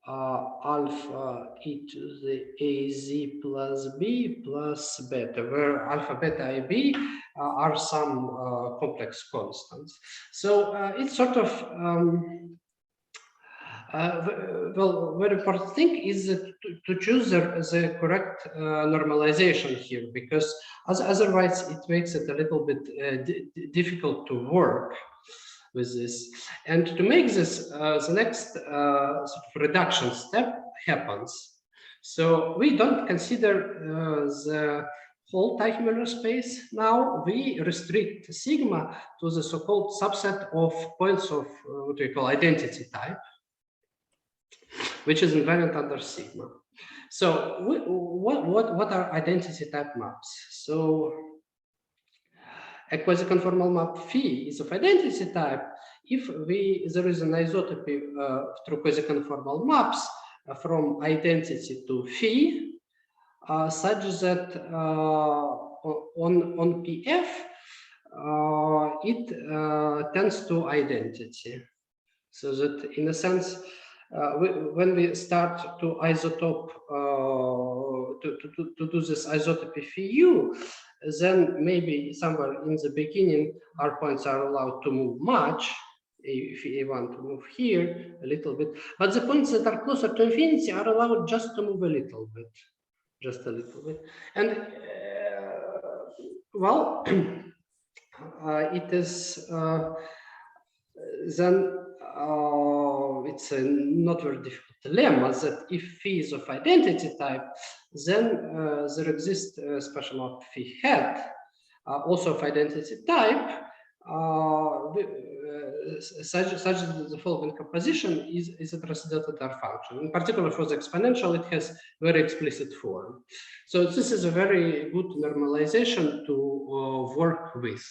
alpha e to the AZ plus B plus beta, where alpha, beta, and B are some complex constants. So it's sort of well, very important thing is that to choose the correct normalization here, because otherwise it makes it a little bit difficult to work with this. And to make this, the next sort of reduction step happens. So we don't consider the whole Teichmüller space now. We restrict sigma to the so-called subset of points of what we call identity type, which is invariant under sigma. So what are identity type maps? So a quasi-conformal map phi is of identity type if there is an isotopy through quasi-conformal maps from identity to phi such that on PF it tends to identity. So that in a sense, when we start to isotope to do this isotopy phi u, then maybe somewhere in the beginning our points are allowed to move much if we want to move here a little bit, but the points that are closer to infinity are allowed just to move a little bit, just a little bit. And well, it is then it's a not very difficult dilemma that if phi is of identity type, then there exists a special map phi hat, also of identity type, such that the following composition is a transcendental function. In particular, for the exponential, it has very explicit form. So this is a very good normalization to work with.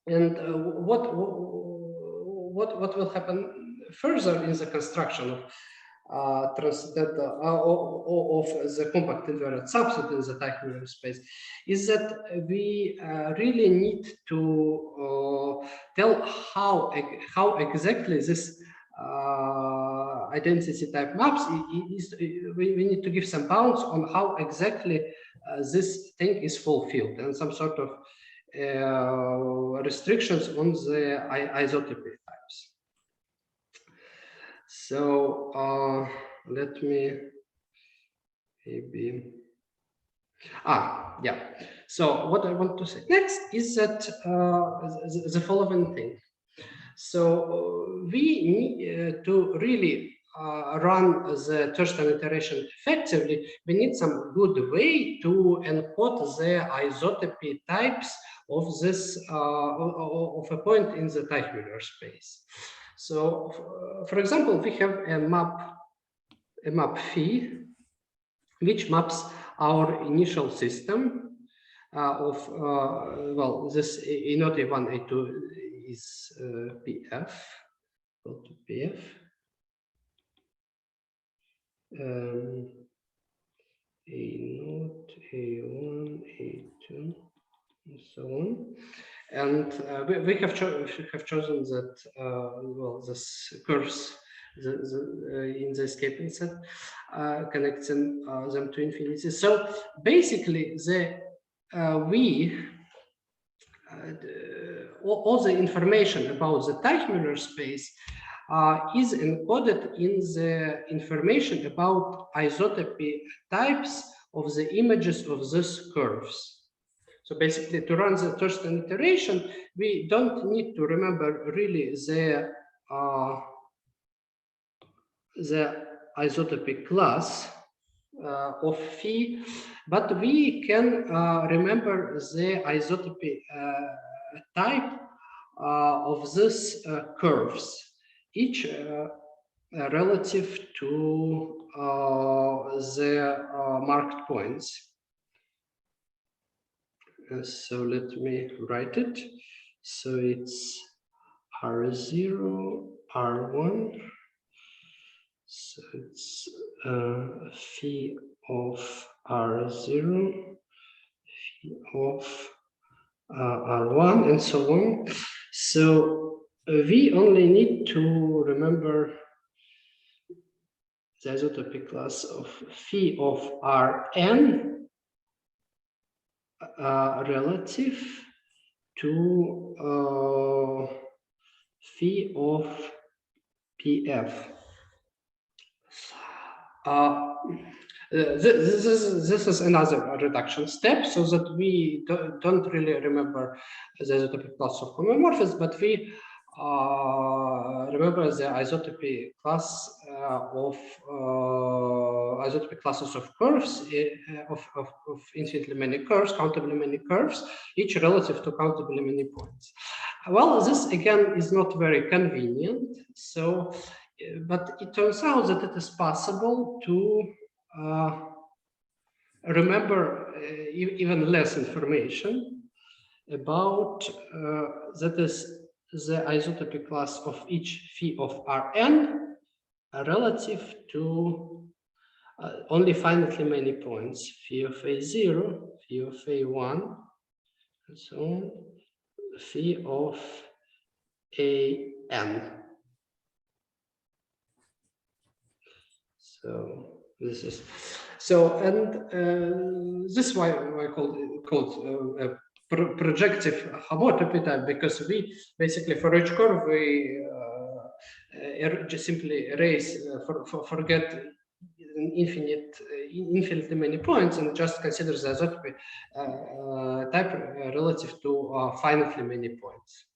And what will happen further in the construction of transcendental of the compact invariant subset in the Teichmüller space is that we really need to tell how exactly this identity type maps is. We need to give some bounds on how exactly this thing is fulfilled and some sort of restrictions on the isotopy types. So let me maybe yeah. So what I want to say next is that the following thing. So we need to really run the Thurston iteration effectively. We need some good way to encode the isotopy types of this of a point in the Teichmüller space. So, for example, we have a map phi, which maps our initial system of well, this A0, A1, A2 is PF, equal to PF. A0, A1, A2, and so on. And we have chosen that well, this curves in the escaping set connecting them to infinity. So basically, all the information about the Teichmüller space is encoded in the information about isotopy types of the images of these curves. So basically, to run the Thurston iteration, we don't need to remember really the isotopy class of phi, but we can remember the isotopy type of these curves, each relative to the marked points. So let me write it. So it's R0, R1, So it's phi of R0, phi of R1, and so on. So we only need to remember the isotopy class of phi of Rn relative to phi of Pf. This is another reduction step, so that we don't really remember the isotopy class of homomorphisms, but we remember the isotopy class of isotopy classes of curves, of infinitely many curves, countably many curves, each relative to countably many points. Well, this again is not very convenient, so but it turns out that it is possible to remember even less information about that is the isotopy class of each phi of Rn relative to only finitely many points, phi of A0, phi of A1, and so on, phi of An. So this is so, and this is why I called projective homotopy type, because we basically for each curve we just simply erase forget infinitely many points and just consider the isotopy type relative to finitely many points.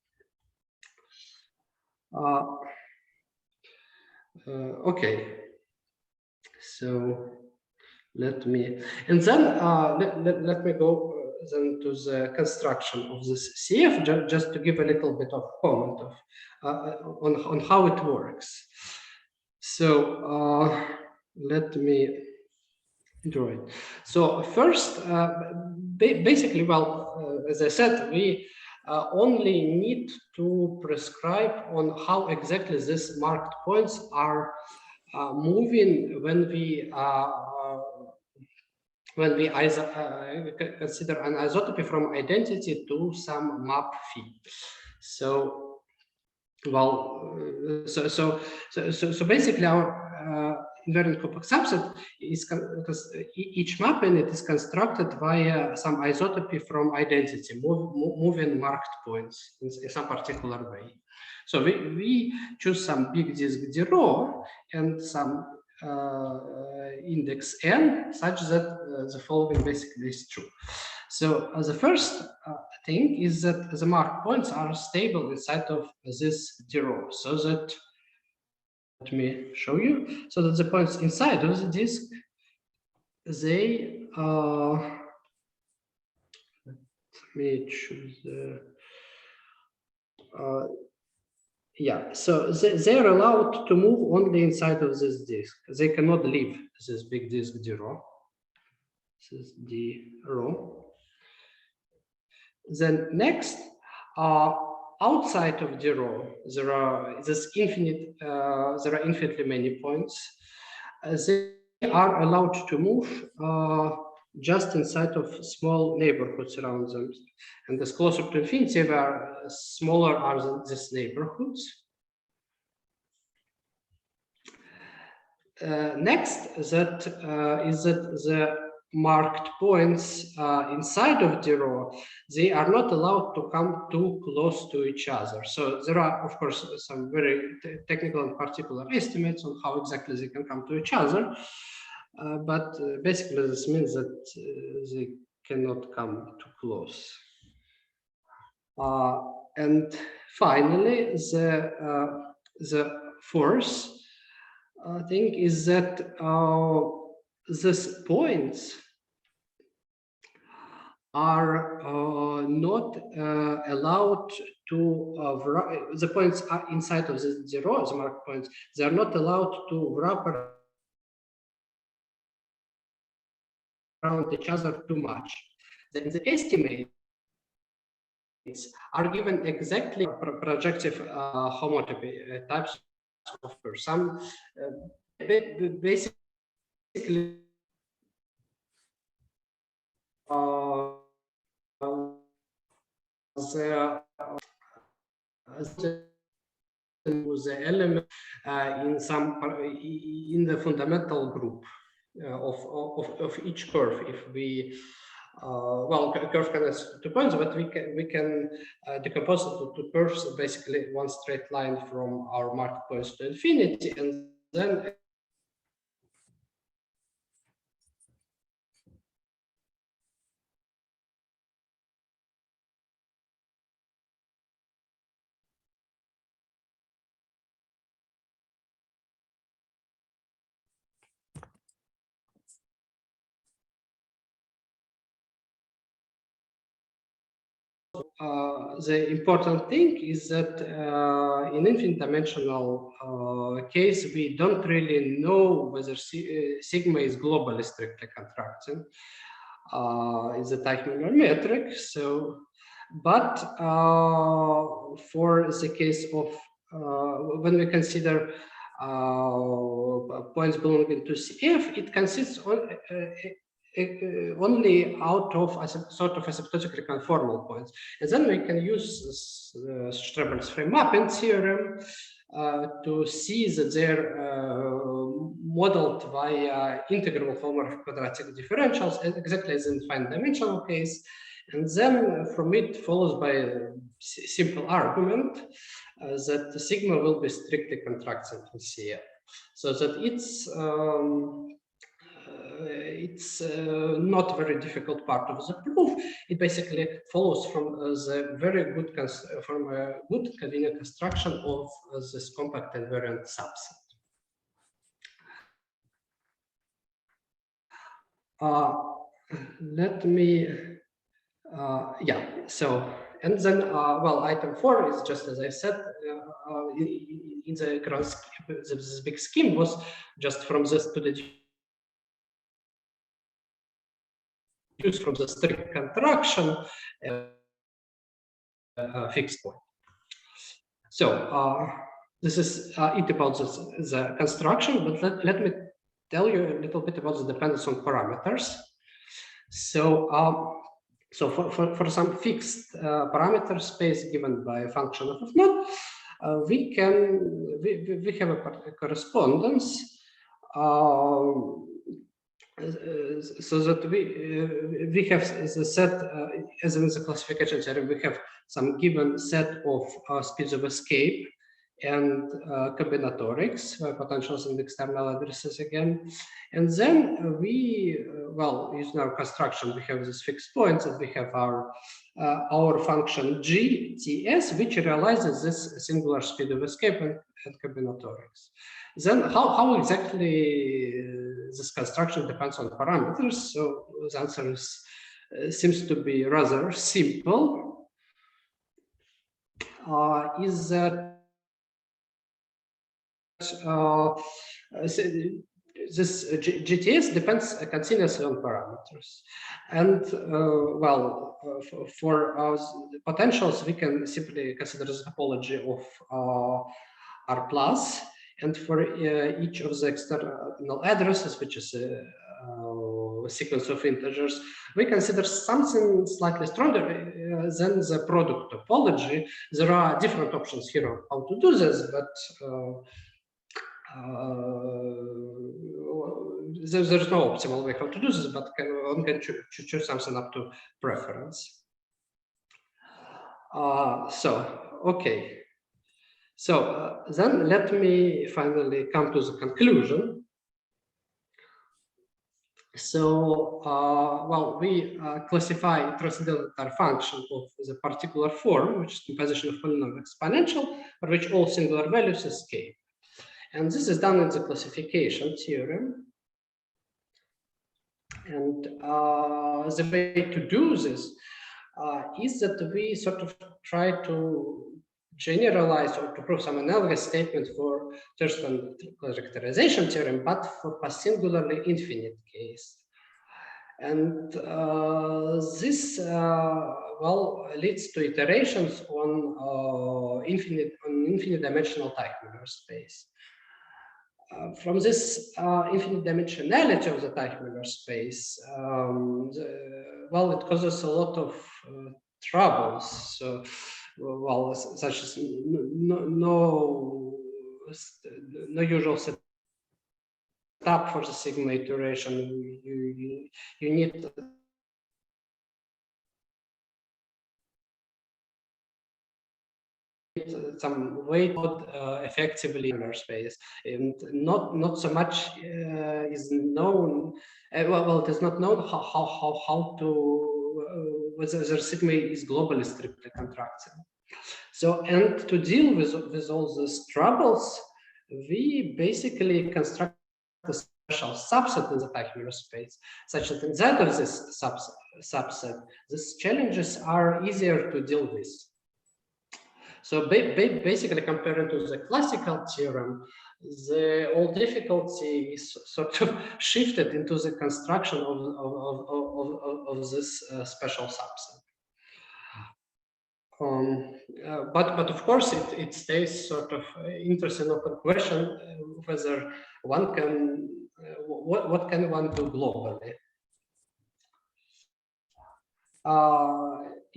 Okay. So let me, and then let me go then to the construction of this CF, just to give a little bit of comment of on how it works. So let me draw it. So first, basically, well, as I said, we only need to prescribe on how exactly these marked points are moving when we consider an isotopy from identity to some map phi. So, well, so basically our invariant compact subset is because each map in it is constructed via some isotopy from identity, moving marked points in some particular way. So we choose some big disk d rho and some index n such that the following basically is true. So the first thing is that the marked points are stable inside of this d rho, so that, let me show you, so that the points inside of the disk, they let me choose the yeah, so they're allowed to move only inside of this disk. They cannot leave this big disk d rho. This is d rho. Then next, outside of d rho, there are infinitely many points. They are allowed to move just inside of small neighborhoods around them. And as closer to infinity, where smaller are these neighborhoods. Next, is that the marked points inside of d rho, they are not allowed to come too close to each other. So there are, of course, some very technical and particular estimates on how exactly they can come to each other. But basically, this means that they cannot come too close. And finally, the fourth thing is that these points are not allowed to the points are inside of the d rho, the marked points. They are not allowed to wrap around each other too much. Then the estimates are given exactly projective homotopy types of curves. Some basically the element in the fundamental group of each curve. If we well, a curve can have 2 points, but we can decompose it to 2 curves, basically one straight line from our marked points to infinity, and then the important thing is that in infinite dimensional case, we don't really know whether sigma is globally strictly contracting. Is a Teichmüller metric. So, but for the case of when we consider points belonging to CF, it consists only out of a sort of asymptotically conformal points, and then we can use Strebel's free mapping theorem to see that they're modeled via integral holomorphic quadratic differentials, exactly as in finite dimensional case. And then from it follows by a simple argument that the sigma will be strictly contracting in CF, so that it's not very difficult part of the proof. It basically follows from the very good from a good convenient construction of this compact invariant subset. Let me yeah, so and then well, item 4 is just as I said in the grand scheme, this big scheme was just from this to the from the strict contraction fixed point. So this is it about the construction, but let me tell you a little bit about the dependence on parameters. So so for some fixed parameter space given by a function of naught, we have a correspondence so that we have the set as in the classification theorem, we have some given set of speeds of escape and combinatorics, potentials and external addresses again. And then we, well, using our construction, we have these fixed points, and we have our function g ts, which realizes this singular speed of escape and combinatorics. Then how exactly this construction depends on parameters? So the answer is seems to be rather simple. Is that this GTS depends continuously on parameters, and well, for potentials we can simply consider the topology of R plus, and for each of the external addresses, which is a sequence of integers, we consider something slightly stronger than the product topology. There are different options here on how to do this, but there's no optimal way how to do this, but one can choose something up to preference. So, okay. So then let me finally come to the conclusion. So, well, we classify transcendental function of the particular form, which is composition of polynomial exponential, for which all singular values escape. And this is done in the classification theorem. And the way to do this is that we sort of try to generalize or to prove some analogous statement for Thurston characterization theorem, but for a singularly infinite case. And this well leads to iterations on infinite dimensional Teichmüller space. from this infinite dimensionality of the Teichmüller space, well, it causes a lot of troubles. So, well, such as no usual setup for the sigma iteration. You need some way effectively in our space, and not so much is known. Well, it is not known how to whether the sigma is globally strictly contractible. So, and to deal with all these troubles, we basically construct a special subset in the Teichmüller space, such that inside of this subset, these challenges are easier to deal with. So basically, compared to the classical theorem, the all difficulty is sort of shifted into the construction of this special subset. But of course, it stays sort of interesting open question whether one can what can one do globally.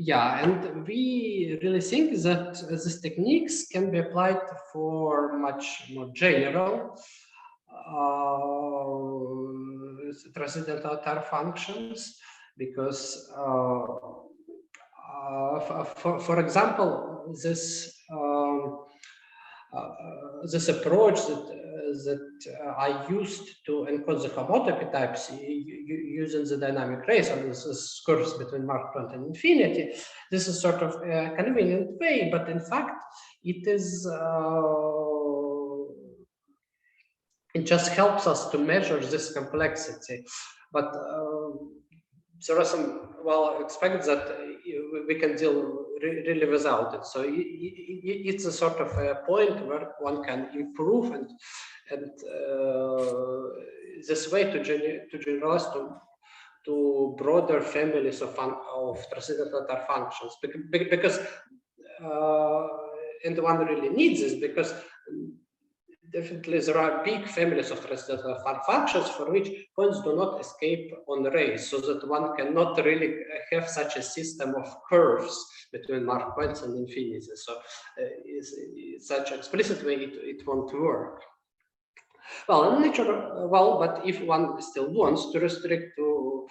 Yeah, and we really think that these techniques can be applied for much more general transcendental functions, because for example, this this approach that I used to encode the homotopy types using the dynamic race, and this is curves between Mark point and infinity. This is sort of a convenient way, but in fact, it is it just helps us to measure this complexity. But there are some, well, expect that we can deal really without it. So it's a sort of a point where one can improve and this way to generalize to broader families of transcendental functions, because and one really needs this, because definitely there are big families of transcendental functions for which points do not escape on rays, so that one cannot really have such a system of curves between mark points and infinity. So in such explicit way it won't work. Well, in nature, well, but if one still wants to restrict to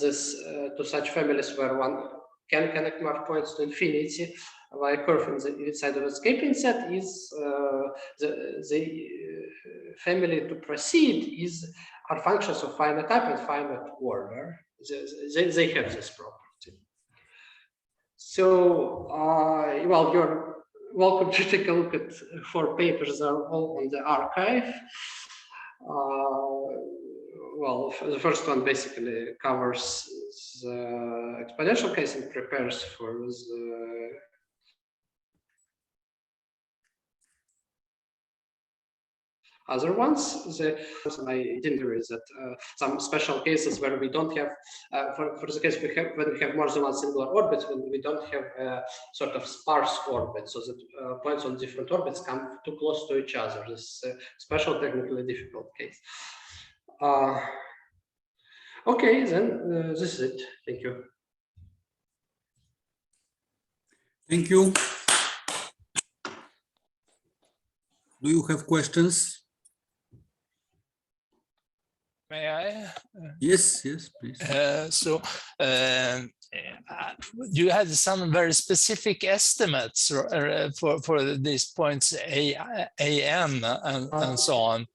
this to such families where one can connect mark points to infinity, via curve inside of a escaping set, is the family to proceed are functions of finite type and finite order. They have this property. So, well, you're welcome to take a look at 4 papers that are all on the archive. Well, the first one basically covers the exponential case and prepares for the other ones. The I didn't realize that some special cases where we don't have, for the case when we have more than one singular orbit, when we don't have a sort of sparse orbit, so that points on different orbits come too close to each other. This is a special, technically difficult case. Okay, then this is it. Thank you. Thank you. Do you have questions? May I? Yes, please. You had some very specific estimates for these points AN and so on.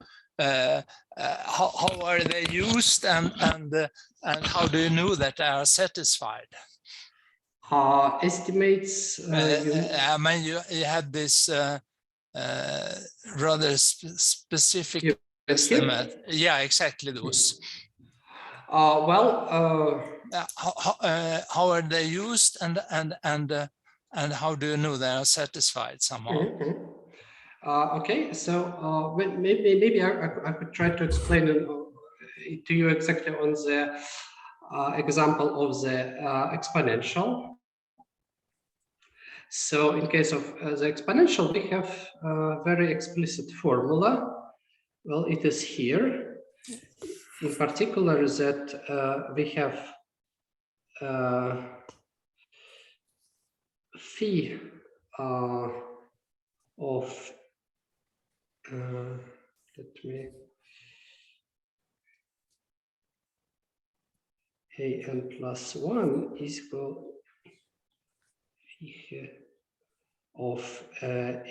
How are they used, and how do you know that they are satisfied? Estimates. I mean, you had this rather specific estimate. Yeah, exactly those. Well, how are they used, and how do you know they are satisfied somehow? Okay, so maybe I could try to explain it to you exactly on the example of the exponential. So in case of the exponential, we have a very explicit formula Well, it is here. In particular, that we have phi of let me an plus 1 is equal phi of an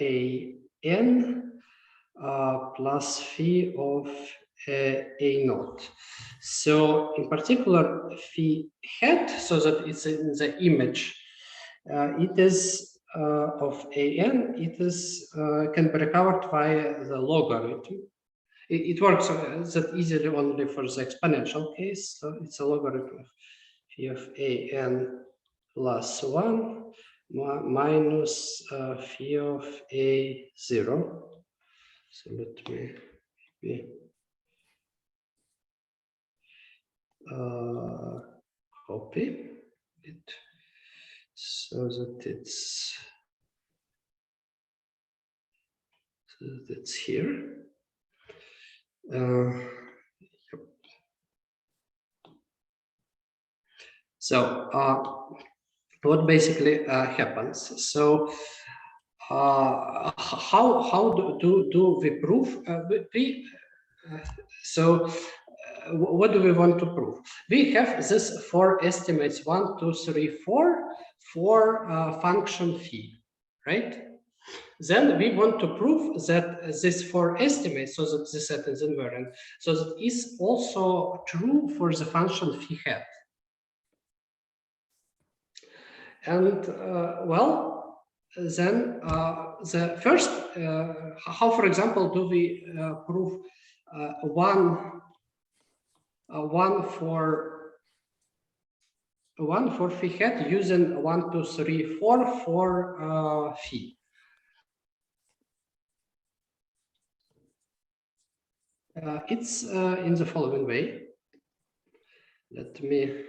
plus phi of a naught. So in particular, phi hat, so that it's in the image, it is of an, it is can be recovered via the logarithm. It works that easily only for the exponential case. So it's a logarithm of phi of an plus 1 minus phi of a0. So let me copy it so that it's here. Yep. So what basically happens? So how do we prove? What do we want to prove? We have this 4 estimates 1, 2, 3, 4 for function phi, right? Then we want to prove that this 4 estimates, so that this set is invariant, so that is also true for the function phi hat. And well, then the first, how, for example, do we prove one for phi hat using 1, 2, 3, 4 for phi? It's in the following way. Let me.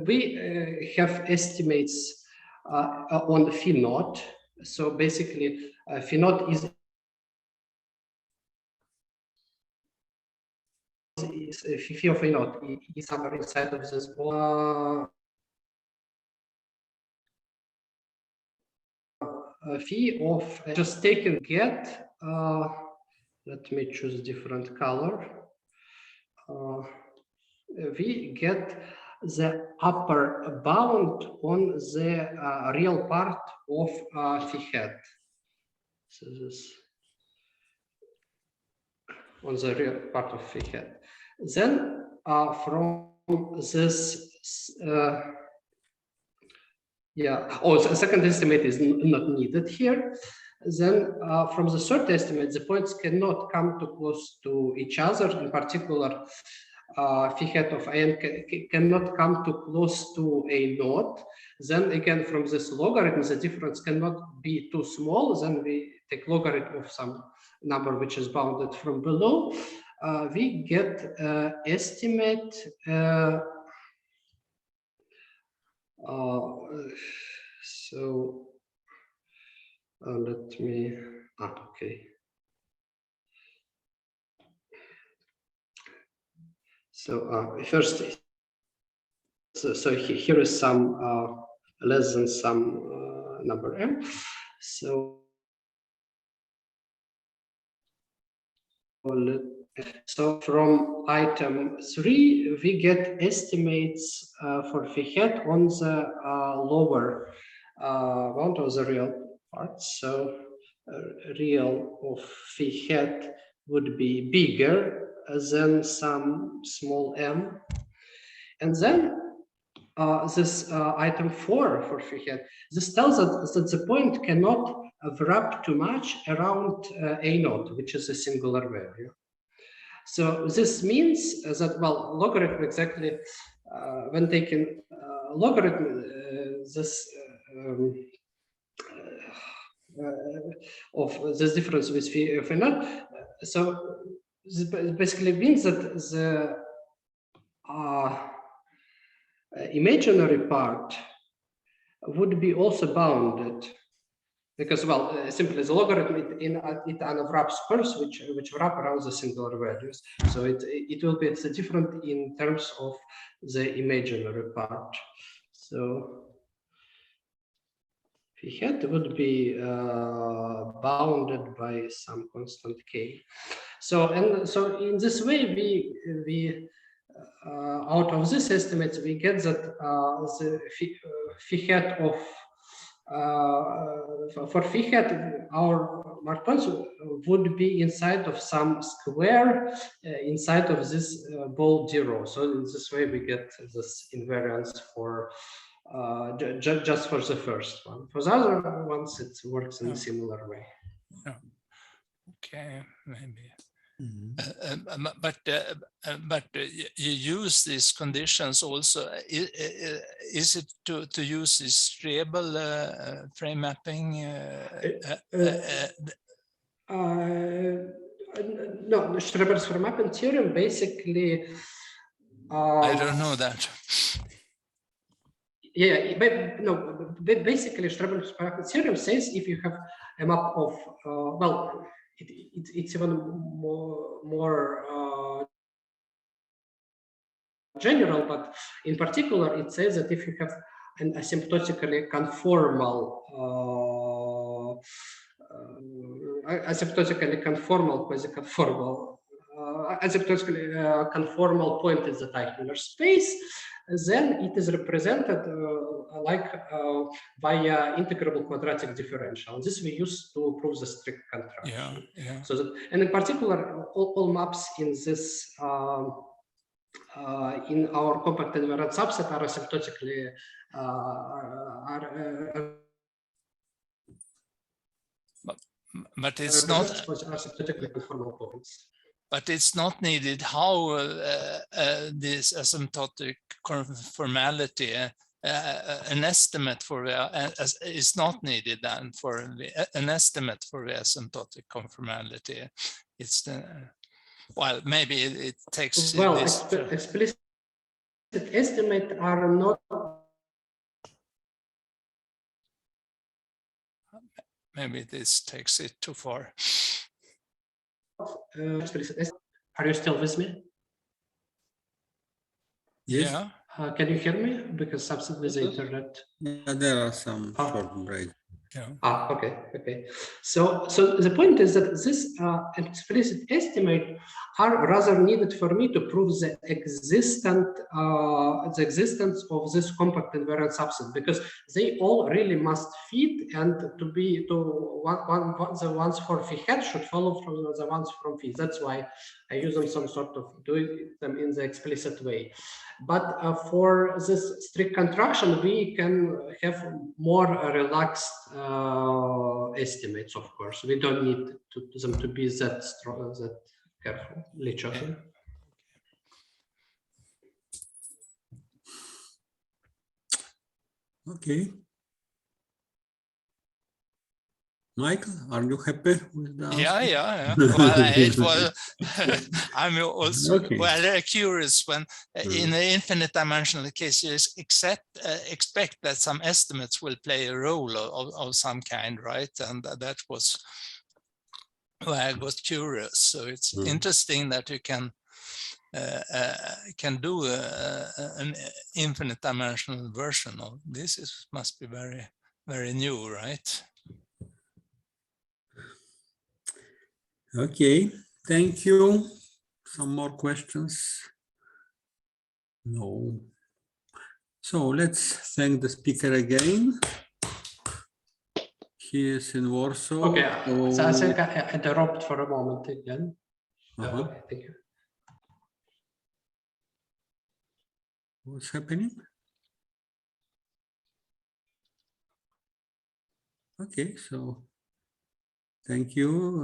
We have estimates on phi naught. So basically, phi naught is phi of a naught is somewhere inside of this phi of just taking get. Let me choose different color. We get the upper bound on the real part of phi hat. So this on the real part of phi hat. Then from this, the second estimate is not needed here. Then from the third estimate, the points cannot come too close to each other. In particular, phi hat of n cannot come too close to a naught. Then again, from this logarithm, the difference cannot be too small. Then we take logarithm of some number which is bounded from below. We get estimate. Let me. Okay. So first, so here is some less than some number m. So from item 3, we get estimates for phi hat on the lower bound of the real part. So real of phi hat would be bigger than some small m. And then this item 4 for phi hat, this tells us that the point cannot wrap too much around a naught, which is a singular value. So this means that, well, logarithm exactly, when taking logarithm, this of this difference with phi naught, so this basically means that the imaginary part would be also bounded because, well, simply the logarithm it unwraps curves which wrap around the singular values. So it will be different in terms of the imaginary part. So phi would be bounded by some constant k. So in this way we out of this estimate we get that the phi of for phi our mark points would be inside of some square inside of this bold zero. So in this way we get this invariance for just for the first one. For the other ones it works in a similar way. Okay, maybe. But you use these conditions also. Is it to use this Strebel frame mapping? No, Strebel's frame mapping theorem basically. I don't know that. Yeah, but no. Basically, Strebel's frame mapping theorem says if you have a map of well. It's even more general, but in particular, it says that if you have an asymptotically conformal, quasi-conformal, asymptotically conformal point in the Teichmüller space, then it is represented like via integrable quadratic differential. This we use to prove the strict contraction. So that, and in particular, all maps in this in our compact invariant subset are asymptotically but it's not asymptotically conformal points. But it's not needed how this asymptotic conformality, an estimate for is not needed then for an estimate for the asymptotic conformality. It's the, well, maybe it takes well this explicit estimate are not. Maybe this takes it too far. Are you still with me? Yes. Yeah. Can you hear me? Because something with the internet. Yeah, there are some short breaks. Yeah. Okay. So the point is that this explicit estimate are rather needed for me to prove the existence of this compact invariant subset, because they all really must fit, and to the ones for phi hat should follow from the ones from phi. That's why I use them some sort of doing them in the explicit way. But for this strict contraction, we can have more relaxed estimates. Of course, we don't need them to be that strong, that carefully chosen. Okay. Michael, are you happy with the answer? Yeah. Well, it was. I'm also well curious when, in the infinite dimensional case, you expect that some estimates will play a role of some kind, right? And that was why I got curious. So it's interesting that you can do an infinite dimensional version of this. Must be very, very new, right? Okay, thank you. Some more questions? No. So let's thank the speaker again. He is in Warsaw. Okay, so I think I interrupt for a moment again. Okay, thank you. What's happening? Okay, so thank you.